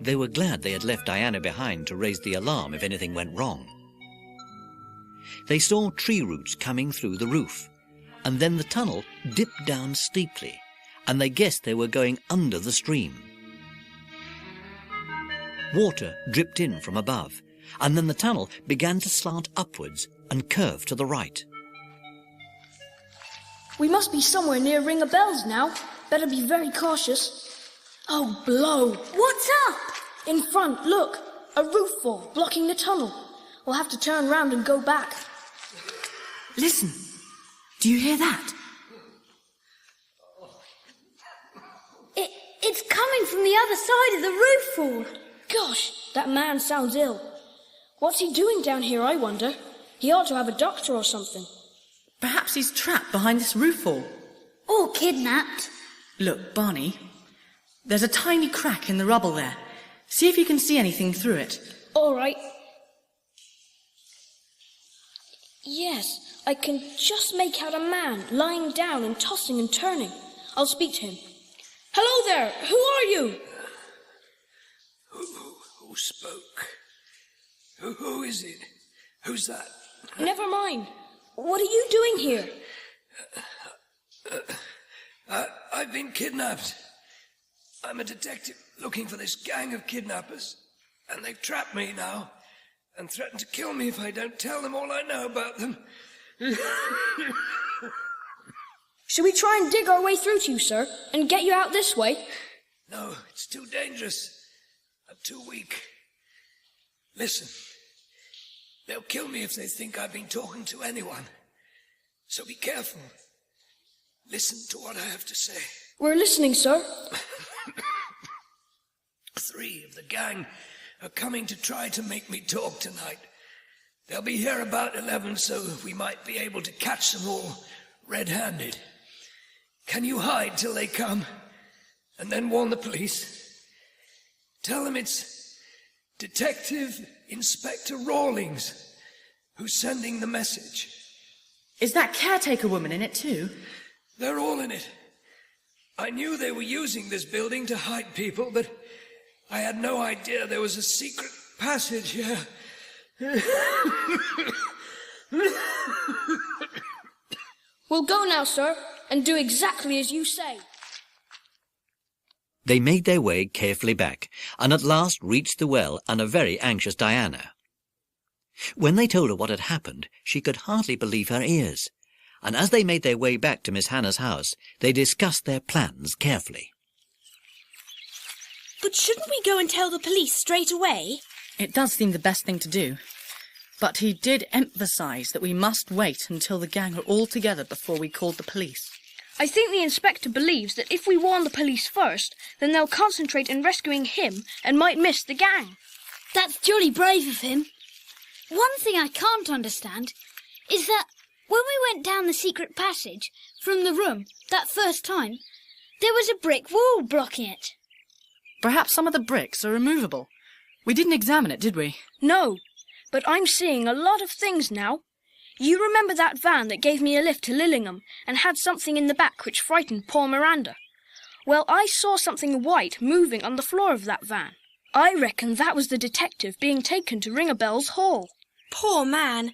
They were glad they had left Diana behind to raise the alarm if anything went wrong. They saw tree roots coming through the roof, and then the tunnel dipped down steeply, and they guessed they were going under the stream. Water dripped in from above, and then the tunnel began to slant upwards and curve to the right. We must be somewhere near Ring of Bells now. Better be very cautious. Oh, blow. What's up? In front, look. A roof fall blocking the tunnel. We'll have to turn round and go back. Listen. Do you hear that? It's coming from the other side of the roof fall. Gosh, that man sounds ill. What's he doing down here, I wonder? He ought to have a doctor or something. Perhaps he's trapped behind this roof fall. Or kidnapped. Look, Barney, there's a tiny crack in the rubble there. See if you can see anything through it. All right. Yes, I can just make out a man lying down and tossing and turning. I'll speak to him. Hello there, who are you? Who spoke? Who is it? Who's that? Never mind. What are you doing here? I've been kidnapped. I'm a detective looking for this gang of kidnappers, and they've trapped me now and threaten to kill me if I don't tell them all I know about them. Should we try and dig our way through to you, sir, and get you out this way? No, it's too dangerous. I'm too weak. Listen, they'll kill me if they think I've been talking to anyone. So be careful. Listen to what I have to say. We're listening, sir. 3 of the gang are coming to try to make me talk tonight. They'll be here about 11, so we might be able to catch them all red-handed. Can you hide till they come, and then warn the police? Tell them it's Detective Inspector Rawlings who's sending the message. Is that caretaker woman in it too? They're all in it. I knew they were using this building to hide people, but I had no idea there was a secret passage here. We'll go now, sir, and do exactly as you say. They made their way carefully back, and at last reached the well and a very anxious Diana. When they told her what had happened, she could hardly believe her ears, and as they made their way back to Miss Hannah's house, they discussed their plans carefully. But shouldn't we go and tell the police straight away? It does seem the best thing to do. But he did emphasise that we must wait until the gang are all together before we called the police. I think the inspector believes that if we warn the police first, then they'll concentrate in rescuing him and might miss the gang. That's jolly brave of him. One thing I can't understand is that when we went down the secret passage from the room that first time, there was a brick wall blocking it. Perhaps some of the bricks are removable. We didn't examine it, did we? No, but I'm seeing a lot of things now. You remember that van that gave me a lift to Lillingham and had something in the back which frightened poor Miranda? Well, I saw something white moving on the floor of that van. I reckon that was the detective being taken to Ring a Bell's Hall. Poor man.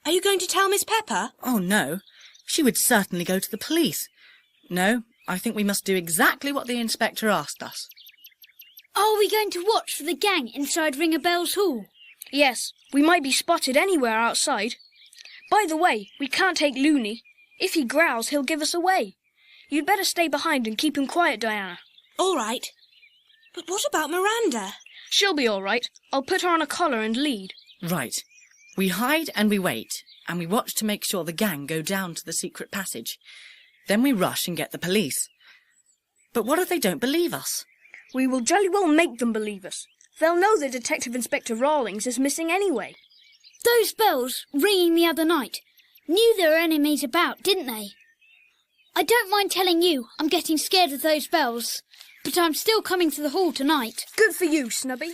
Are you going to tell Miss Pepper? Oh, no. She would certainly go to the police. No, I think we must do exactly what the inspector asked us. Are we going to watch for the gang inside Ring a Bell's Hall? Yes, we might be spotted anywhere outside. By the way, we can't take Loony. If he growls, he'll give us away. You'd better stay behind and keep him quiet, Diana. All right. But what about Miranda? She'll be all right. I'll put her on a collar and lead. Right. We hide and we wait, and we watch to make sure the gang go down to the secret passage. Then we rush and get the police. But what if they don't believe us? We will jolly well make them believe us. They'll know that Detective Inspector Rawlings is missing anyway. Those bells ringing the other night knew there were enemies about, didn't they? I don't mind telling you I'm getting scared of those bells, but I'm still coming to the hall tonight. Good for you, Snubby.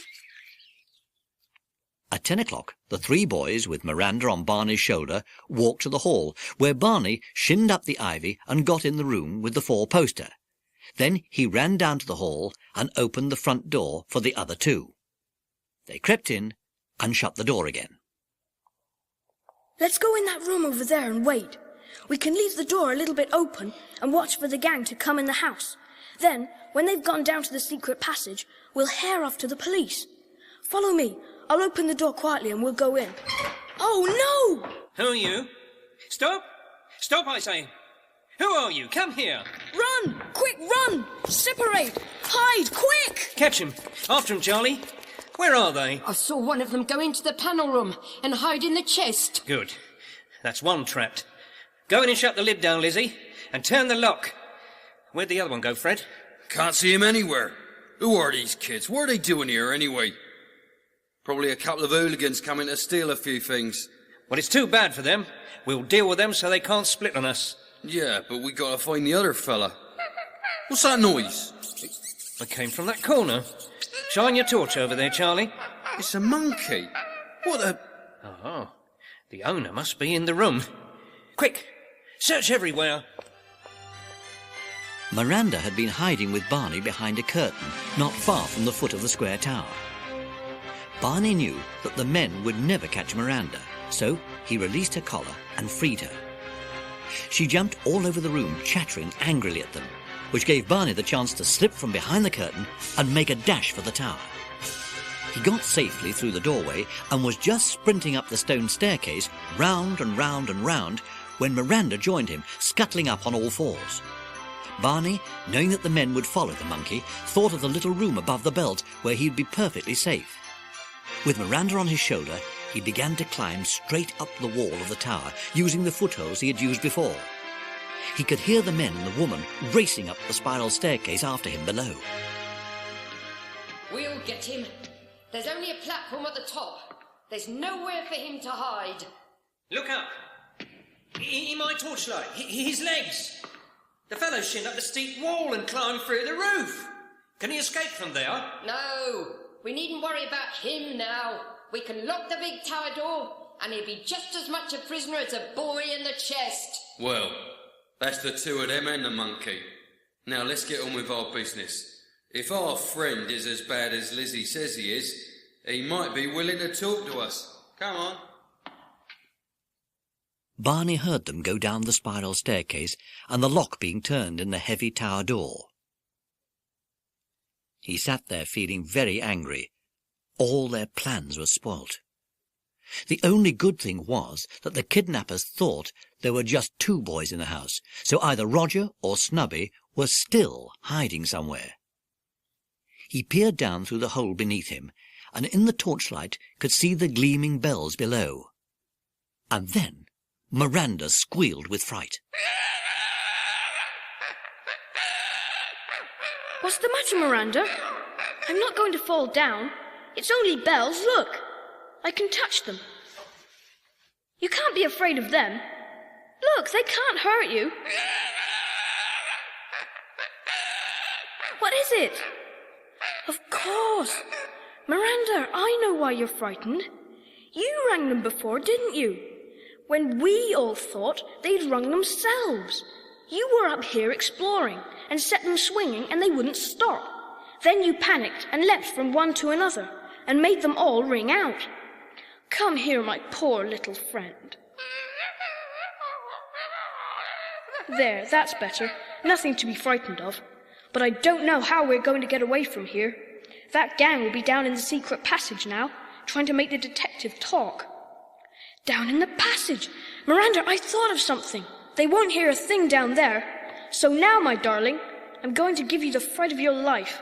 At 10 o'clock, the three boys, with Miranda on Barney's shoulder, walked to the hall, where Barney shinned up the ivy and got in the room with the four-poster. Then he ran down to the hall and opened the front door for the other two. They crept in and shut the door again. Let's go in that room over there and wait. We can leave the door a little bit open and watch for the gang to come in the house. Then, when they've gone down to the secret passage, we'll hare off to the police. Follow me. I'll open the door quietly and we'll go in. Oh, no! Who are you? Stop! Stop, I say! Who are you? Come here! Run! Quick, run! Separate! Hide, quick! Catch him! After him, Charlie! Where are they? I saw one of them go into the panel room and hide in the chest. Good. That's one trapped. Go in and shut the lid down, Lizzie, and turn the lock. Where'd the other one go, Fred? Can't see him anywhere. Who are these kids? What are they doing here, anyway? Probably a couple of hooligans coming to steal a few things. Well, it's too bad for them. We'll deal with them so they can't split on us. Yeah, but we gotta find the other fella. What's that noise? It came from that corner. Shine your torch over there, Charlie. It's a monkey. What a... Oh, the owner must be in the room. Quick, search everywhere. Miranda had been hiding with Barney behind a curtain not far from the foot of the square tower. Barney knew that the men would never catch Miranda, so he released her collar and freed her. She jumped all over the room, chattering angrily at them, which gave Barney the chance to slip from behind the curtain and make a dash for the tower. He got safely through the doorway and was just sprinting up the stone staircase, round and round and round, when Miranda joined him, scuttling up on all fours. Barney, knowing that the men would follow the monkey, thought of the little room above the belt where he'd be perfectly safe. With Miranda on his shoulder, he began to climb straight up the wall of the tower, using the footholds he had used before. He could hear the men and the woman racing up the spiral staircase after him below. We'll get him. There's only a platform at the top. There's nowhere for him to hide. Look up. In my torchlight. His legs. The fellow shinned up the steep wall and climbed through the roof. Can he escape from there? No, we needn't worry about him now. We can lock the big tower door, and he'll be just as much a prisoner as a boy in the chest. Well, that's the two of them and the monkey. Now let's get on with our business. If our friend is as bad as Lizzie says he is, he might be willing to talk to us. Come on. Barney heard them go down the spiral staircase and the lock being turned in the heavy tower door. He sat there feeling very angry. All their plans were spoilt. The only good thing was that the kidnappers thought there were just two boys in the house, so either Roger or Snubby were still hiding somewhere. He peered down through the hole beneath him, and in the torchlight could see the gleaming bells below. And then Miranda squealed with fright. What's the matter, Miranda? I'm not going to fall down. It's only bells, look. I can touch them. You can't be afraid of them. Look, they can't hurt you. What is it? Of course. Miranda, I know why you're frightened. You rang them before, didn't you? When we all thought they'd rung themselves. You were up here exploring and set them swinging and they wouldn't stop. Then you panicked and leapt from one to another and made them all ring out. Come here, my poor little friend. There, that's better. Nothing to be frightened of. But I don't know how we're going to get away from here. That gang will be down in the secret passage now, trying to make the detective talk. Down in the passage! Miranda, I thought of something. They won't hear a thing down there. So now, my darling, I'm going to give you the fright of your life.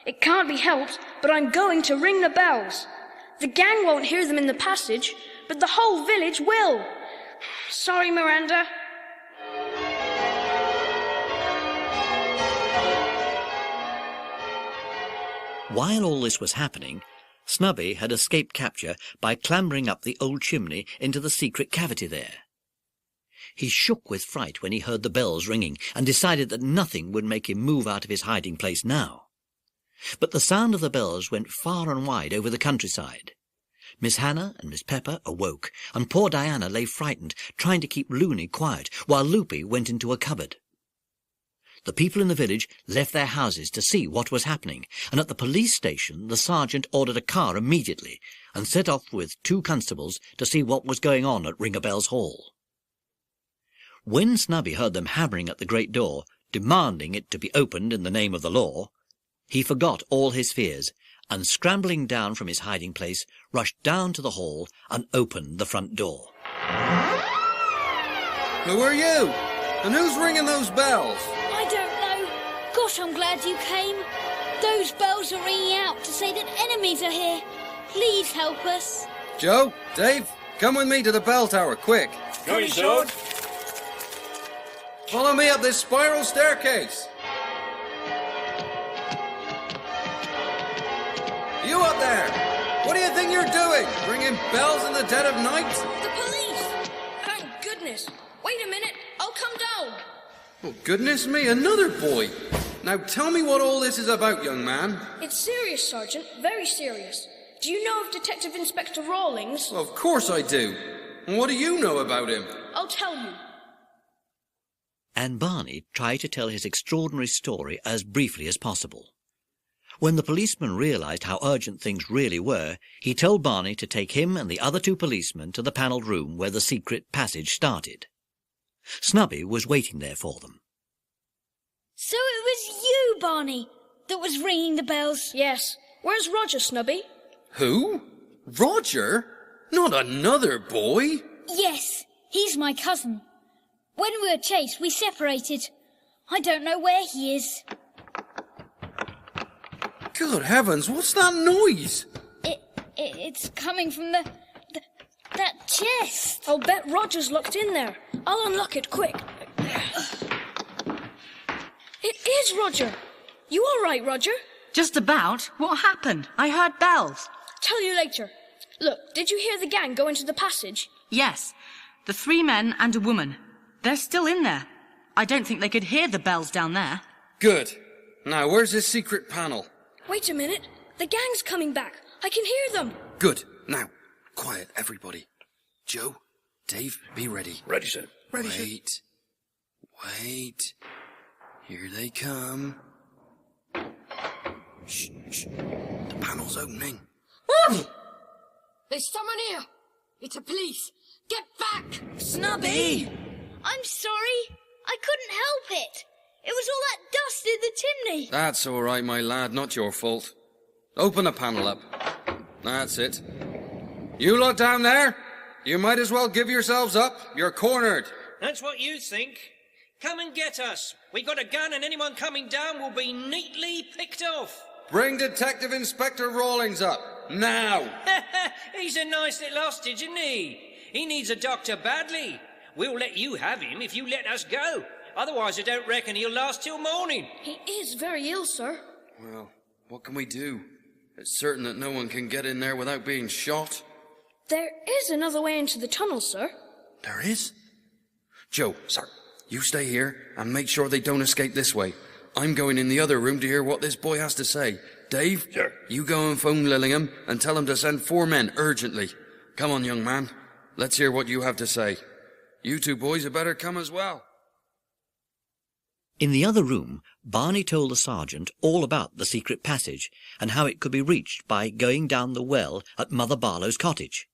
It can't be helped, but I'm going to ring the bells. The gang won't hear them in the passage, but the whole village will. Sorry, Miranda. While all this was happening, Snubby had escaped capture by clambering up the old chimney into the secret cavity there. He shook with fright when he heard the bells ringing and decided that nothing would make him move out of his hiding place now. But the sound of the bells went far and wide over the countryside. Miss Hannah and Miss Pepper awoke, and poor Diana lay frightened, trying to keep Loony quiet, while Loopy went into a cupboard. The people in the village left their houses to see what was happening, and at the police station the sergeant ordered a car immediately and set off with 2 constables to see what was going on at Ring-a-Bell's Hall. When Snubby heard them hammering at the great door, demanding it to be opened in the name of the law, he forgot all his fears, and scrambling down from his hiding place, rushed down to the hall and opened the front door. Who are you? And who's ringing those bells? I don't know. Gosh, I'm glad you came. Those bells are ringing out to say that enemies are here. Please help us. Joe, Dave, come with me to the bell tower, quick. Going, Sword. Follow me up this spiral staircase. You up there! What do you think you're doing? Ringing bells in the dead of night? The police! Thank goodness. Wait a minute, I'll come down. Oh, goodness me, another boy. Now tell me what all this is about, young man. It's serious, Sergeant, very serious. Do you know of Detective Inspector Rawlings? Well, of course I do. And what do you know about him? I'll tell you. And Barney tried to tell his extraordinary story as briefly as possible. When the policeman realized how urgent things really were, he told Barney to take him and the other 2 policemen to the panelled room where the secret passage started. Snubby was waiting there for them. So it was you, Barney, that was ringing the bells? Yes. Where's Roger, Snubby? Who? Roger? Not another boy? Yes, he's my cousin. When we were chased, we separated. I don't know where he is. Good heavens, what's that noise? It's coming from that chest. I'll bet Roger's locked in there. I'll unlock it quick. It is Roger. You all right, Roger? Just about. What happened? I heard bells. Tell you later. Look, did you hear the gang go into the passage? Yes. The 3 men and a woman. They're still in there. I don't think they could hear the bells down there. Good. Now, where's this secret panel? Wait a minute. The gang's coming back. I can hear them. Good. Now, quiet, everybody. Joe, Dave, be ready. Ready, sir. Ready, Wait. Wait. Here they come. Shh, shh. The panel's opening. There's someone here. It's the police. Get back! Snubby! I'm sorry. I couldn't help it. It was all that dust in the chimney. That's all right, my lad. Not your fault. Open the panel up. That's it. You lot down there, you might as well give yourselves up. You're cornered. That's what you think. Come and get us. We got a gun and anyone coming down will be neatly picked off. Bring Detective Inspector Rawlings up. Now. He's a nice little hostage, isn't he? He needs a doctor badly. We'll let you have him if you let us go. Otherwise, I don't reckon he'll last till morning. He is very ill, sir. Well, what can we do? It's certain that no one can get in there without being shot. There is another way into the tunnel, sir. There is? Joe, sir, you stay here and make sure they don't escape this way. I'm going in the other room to hear what this boy has to say. Dave, sir, you go and phone Lillingham and tell him to send 4 men urgently. Come on, young man. Let's hear what you have to say. You 2 boys had better come as well. In the other room, Barney told the sergeant all about the secret passage and how it could be reached by going down the well at Mother Barlow's cottage.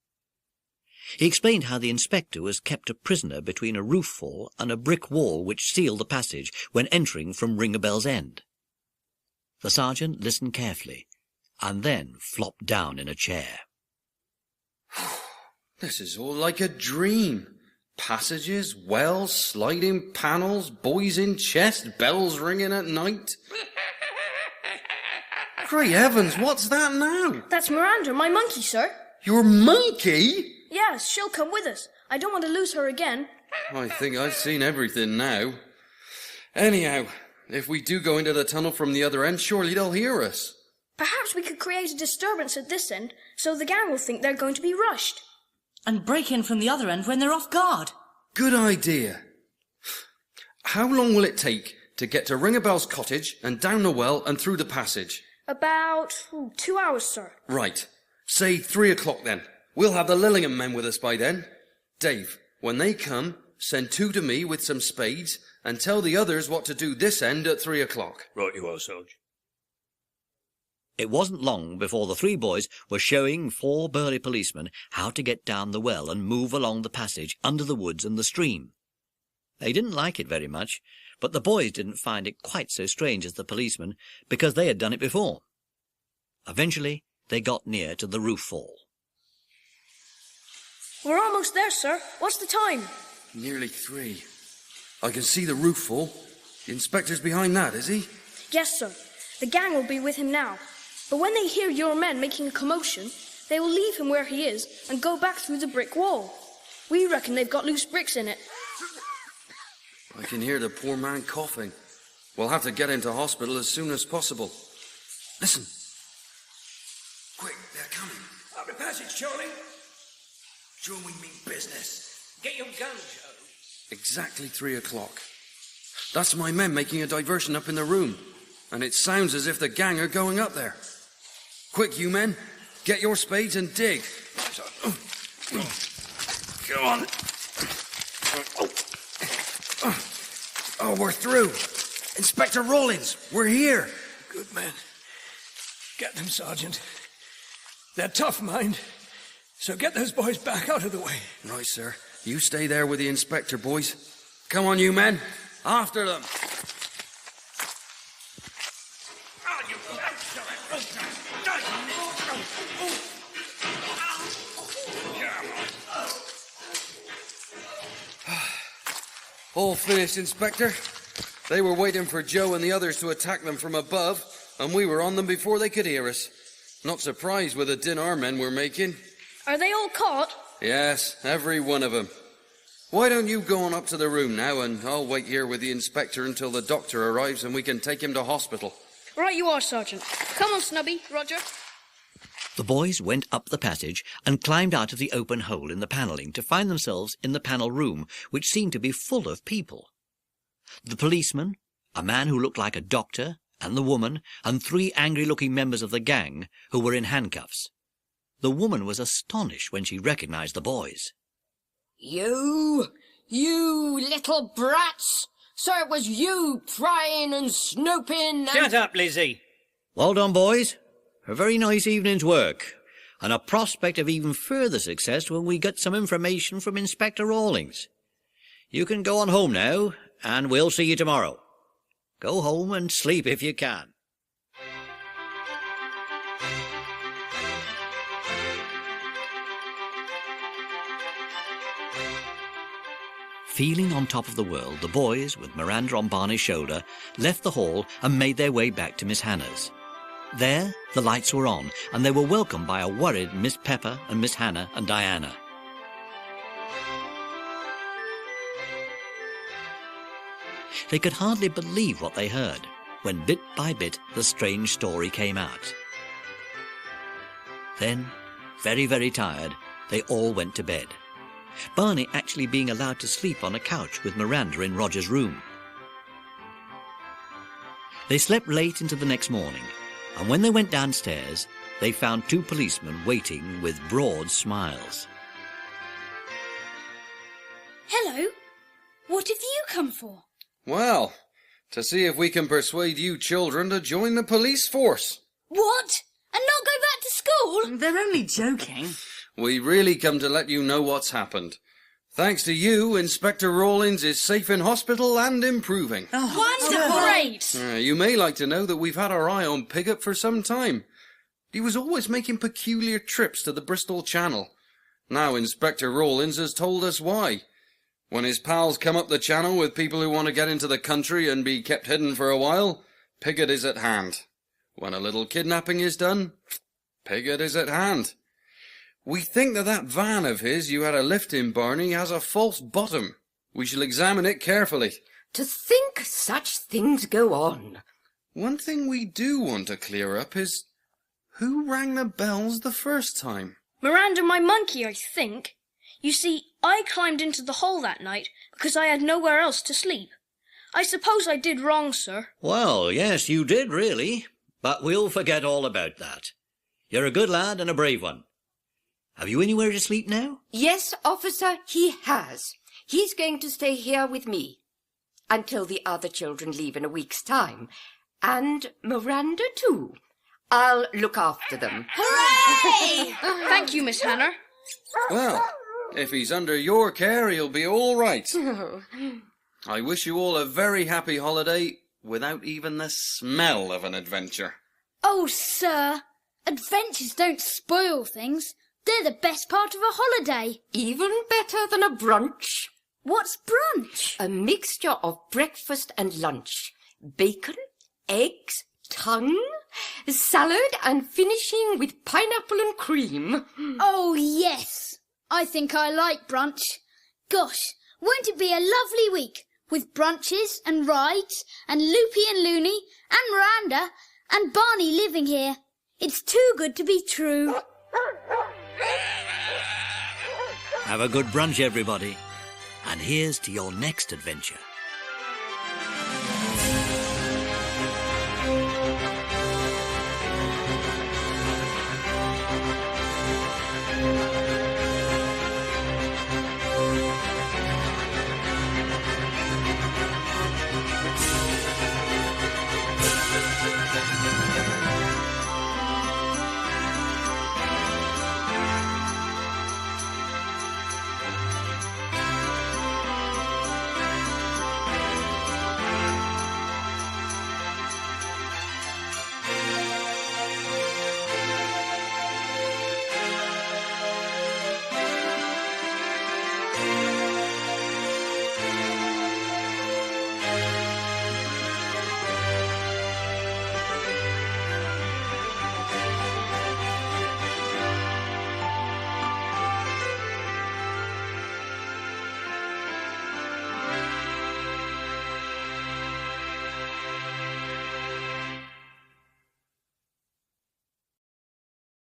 He explained how the inspector was kept a prisoner between a roof fall and a brick wall which sealed the passage when entering from Ring-a-Bell's End. The sergeant listened carefully and then flopped down in a chair. This is all like a dream. Passages, wells, sliding panels, boys in chest, bells ringing at night. Great heavens, what's that now? That's Miranda, my monkey, sir. Your monkey? Yes, she'll come with us. I don't want to lose her again. I think I've seen everything now. Anyhow, if we do go into the tunnel from the other end, surely they'll hear us. Perhaps we could create a disturbance at this end so the gang will think they're going to be rushed. And break in from the other end when they're off guard. Good idea. How long will it take to get to Ringabel's cottage and down the well and through the passage? About 2 hours, sir. Right. Say 3 o'clock then. We'll have the Lillingham men with us by then. Dave, when they come, send 2 to me with some spades and tell the others what to do this end at 3 o'clock. Right you are, Sarge. It wasn't long before the 3 boys were showing 4 burly policemen how to get down the well and move along the passage under the woods and the stream. They didn't like it very much, but the boys didn't find it quite so strange as the policemen, because they had done it before. Eventually, they got near to the roof fall. We're almost there, sir. What's the time? Nearly 3. I can see the roof fall. The inspector's behind that, is he? Yes, sir. The gang will be with him now. But when they hear your men making a commotion, they will leave him where he is and go back through the brick wall. We reckon they've got loose bricks in it. I can hear the poor man coughing. We'll have to get him to hospital as soon as possible. Listen. Quick, they're coming. Up the passage, Charlie. Joe, we mean business. Get your gun, Joe. Exactly 3 o'clock. That's my men making a diversion up in the room. And it sounds as if the gang are going up there. Quick, you men. Get your spades and dig. Go on. Oh, we're through. Inspector Rawlins, we're here. Good man. Get them, Sergeant. They're tough, mind. So get those boys back out of the way. Right, sir. You stay there with the inspector, boys. Come on, you men. After them. All finished, Inspector. They were waiting for Joe and the others to attack them from above, and we were on them before they could hear us. Not surprised with the din our men were making. Are they all caught? Yes, every one of them. Why don't you go on up to the room now, and I'll wait here with the inspector until the doctor arrives and we can take him to hospital. Right you are, Sergeant. Come on, Snubby, Roger. The boys went up the passage and climbed out of the open hole in the panelling to find themselves in the panel room, which seemed to be full of people. The policeman, a man who looked like a doctor, and the woman, and 3 angry-looking members of the gang who were in handcuffs. The woman was astonished when she recognized the boys. You little brats! So it was you prying and snooping and... Shut up, Lizzie. Well done, boys. A very nice evening's work, and a prospect of even further success when we get some information from Inspector Rawlins. You can go on home now, and we'll see you tomorrow. Go home and sleep if you can. Feeling on top of the world, the boys, with Miranda on Barney's shoulder, left the hall and made their way back to Miss Hannah's. There, the lights were on, and they were welcomed by a worried Miss Pepper and Miss Hannah and Diana. They could hardly believe what they heard, when bit by bit the strange story came out. Then, very, very tired, they all went to bed. Barney actually being allowed to sleep on a couch with Miranda in Roger's room. They slept late into the next morning, and when they went downstairs, they found 2 policemen waiting with broad smiles. Hello. What have you come for? Well, to see if we can persuade you children to join the police force. What? And not go back to school? They're only joking. We really come to let you know what's happened. Thanks to you, Inspector Rawlins is safe in hospital and improving. Wonderful. Great. You may like to know that we've had our eye on Piggott for some time. He was always making peculiar trips to the Bristol Channel. Now Inspector Rawlins has told us why. When his pals come up the channel with people who want to get into the country and be kept hidden for a while, Piggott is at hand. When a little kidnapping is done, Piggott is at hand. We think that van of his you had a lift in, Barney, has a false bottom. We shall examine it carefully. To think such things go on. One thing we do want to clear up is Who rang the bells the first time? Miranda, my monkey, I think. You see, I climbed into the hole that night because I had nowhere else to sleep. I suppose I did wrong, sir. Well, yes, you did, really. But we'll forget all about that. You're a good lad and a brave one. Have you anywhere to sleep now? Yes, officer, he has. He's going to stay here with me until the other children leave in a week's time. And Miranda, too. I'll look after them. Hooray! Thank you, Miss Hannah. Well, if he's under your care, he'll be all right. I wish you all a very happy holiday without even the smell of an adventure. Oh, sir, adventures don't spoil things. They're the best part of a holiday. Even better than a brunch. What's brunch? A mixture of breakfast and lunch. Bacon, eggs, tongue, salad, and finishing with pineapple and cream. Oh, yes. I think I like brunch. Gosh, won't it be a lovely week with brunches and rides and Loopy and Loony and Miranda and Barney living here? It's too good to be true. Have a good brunch, everybody. And here's to your next adventure.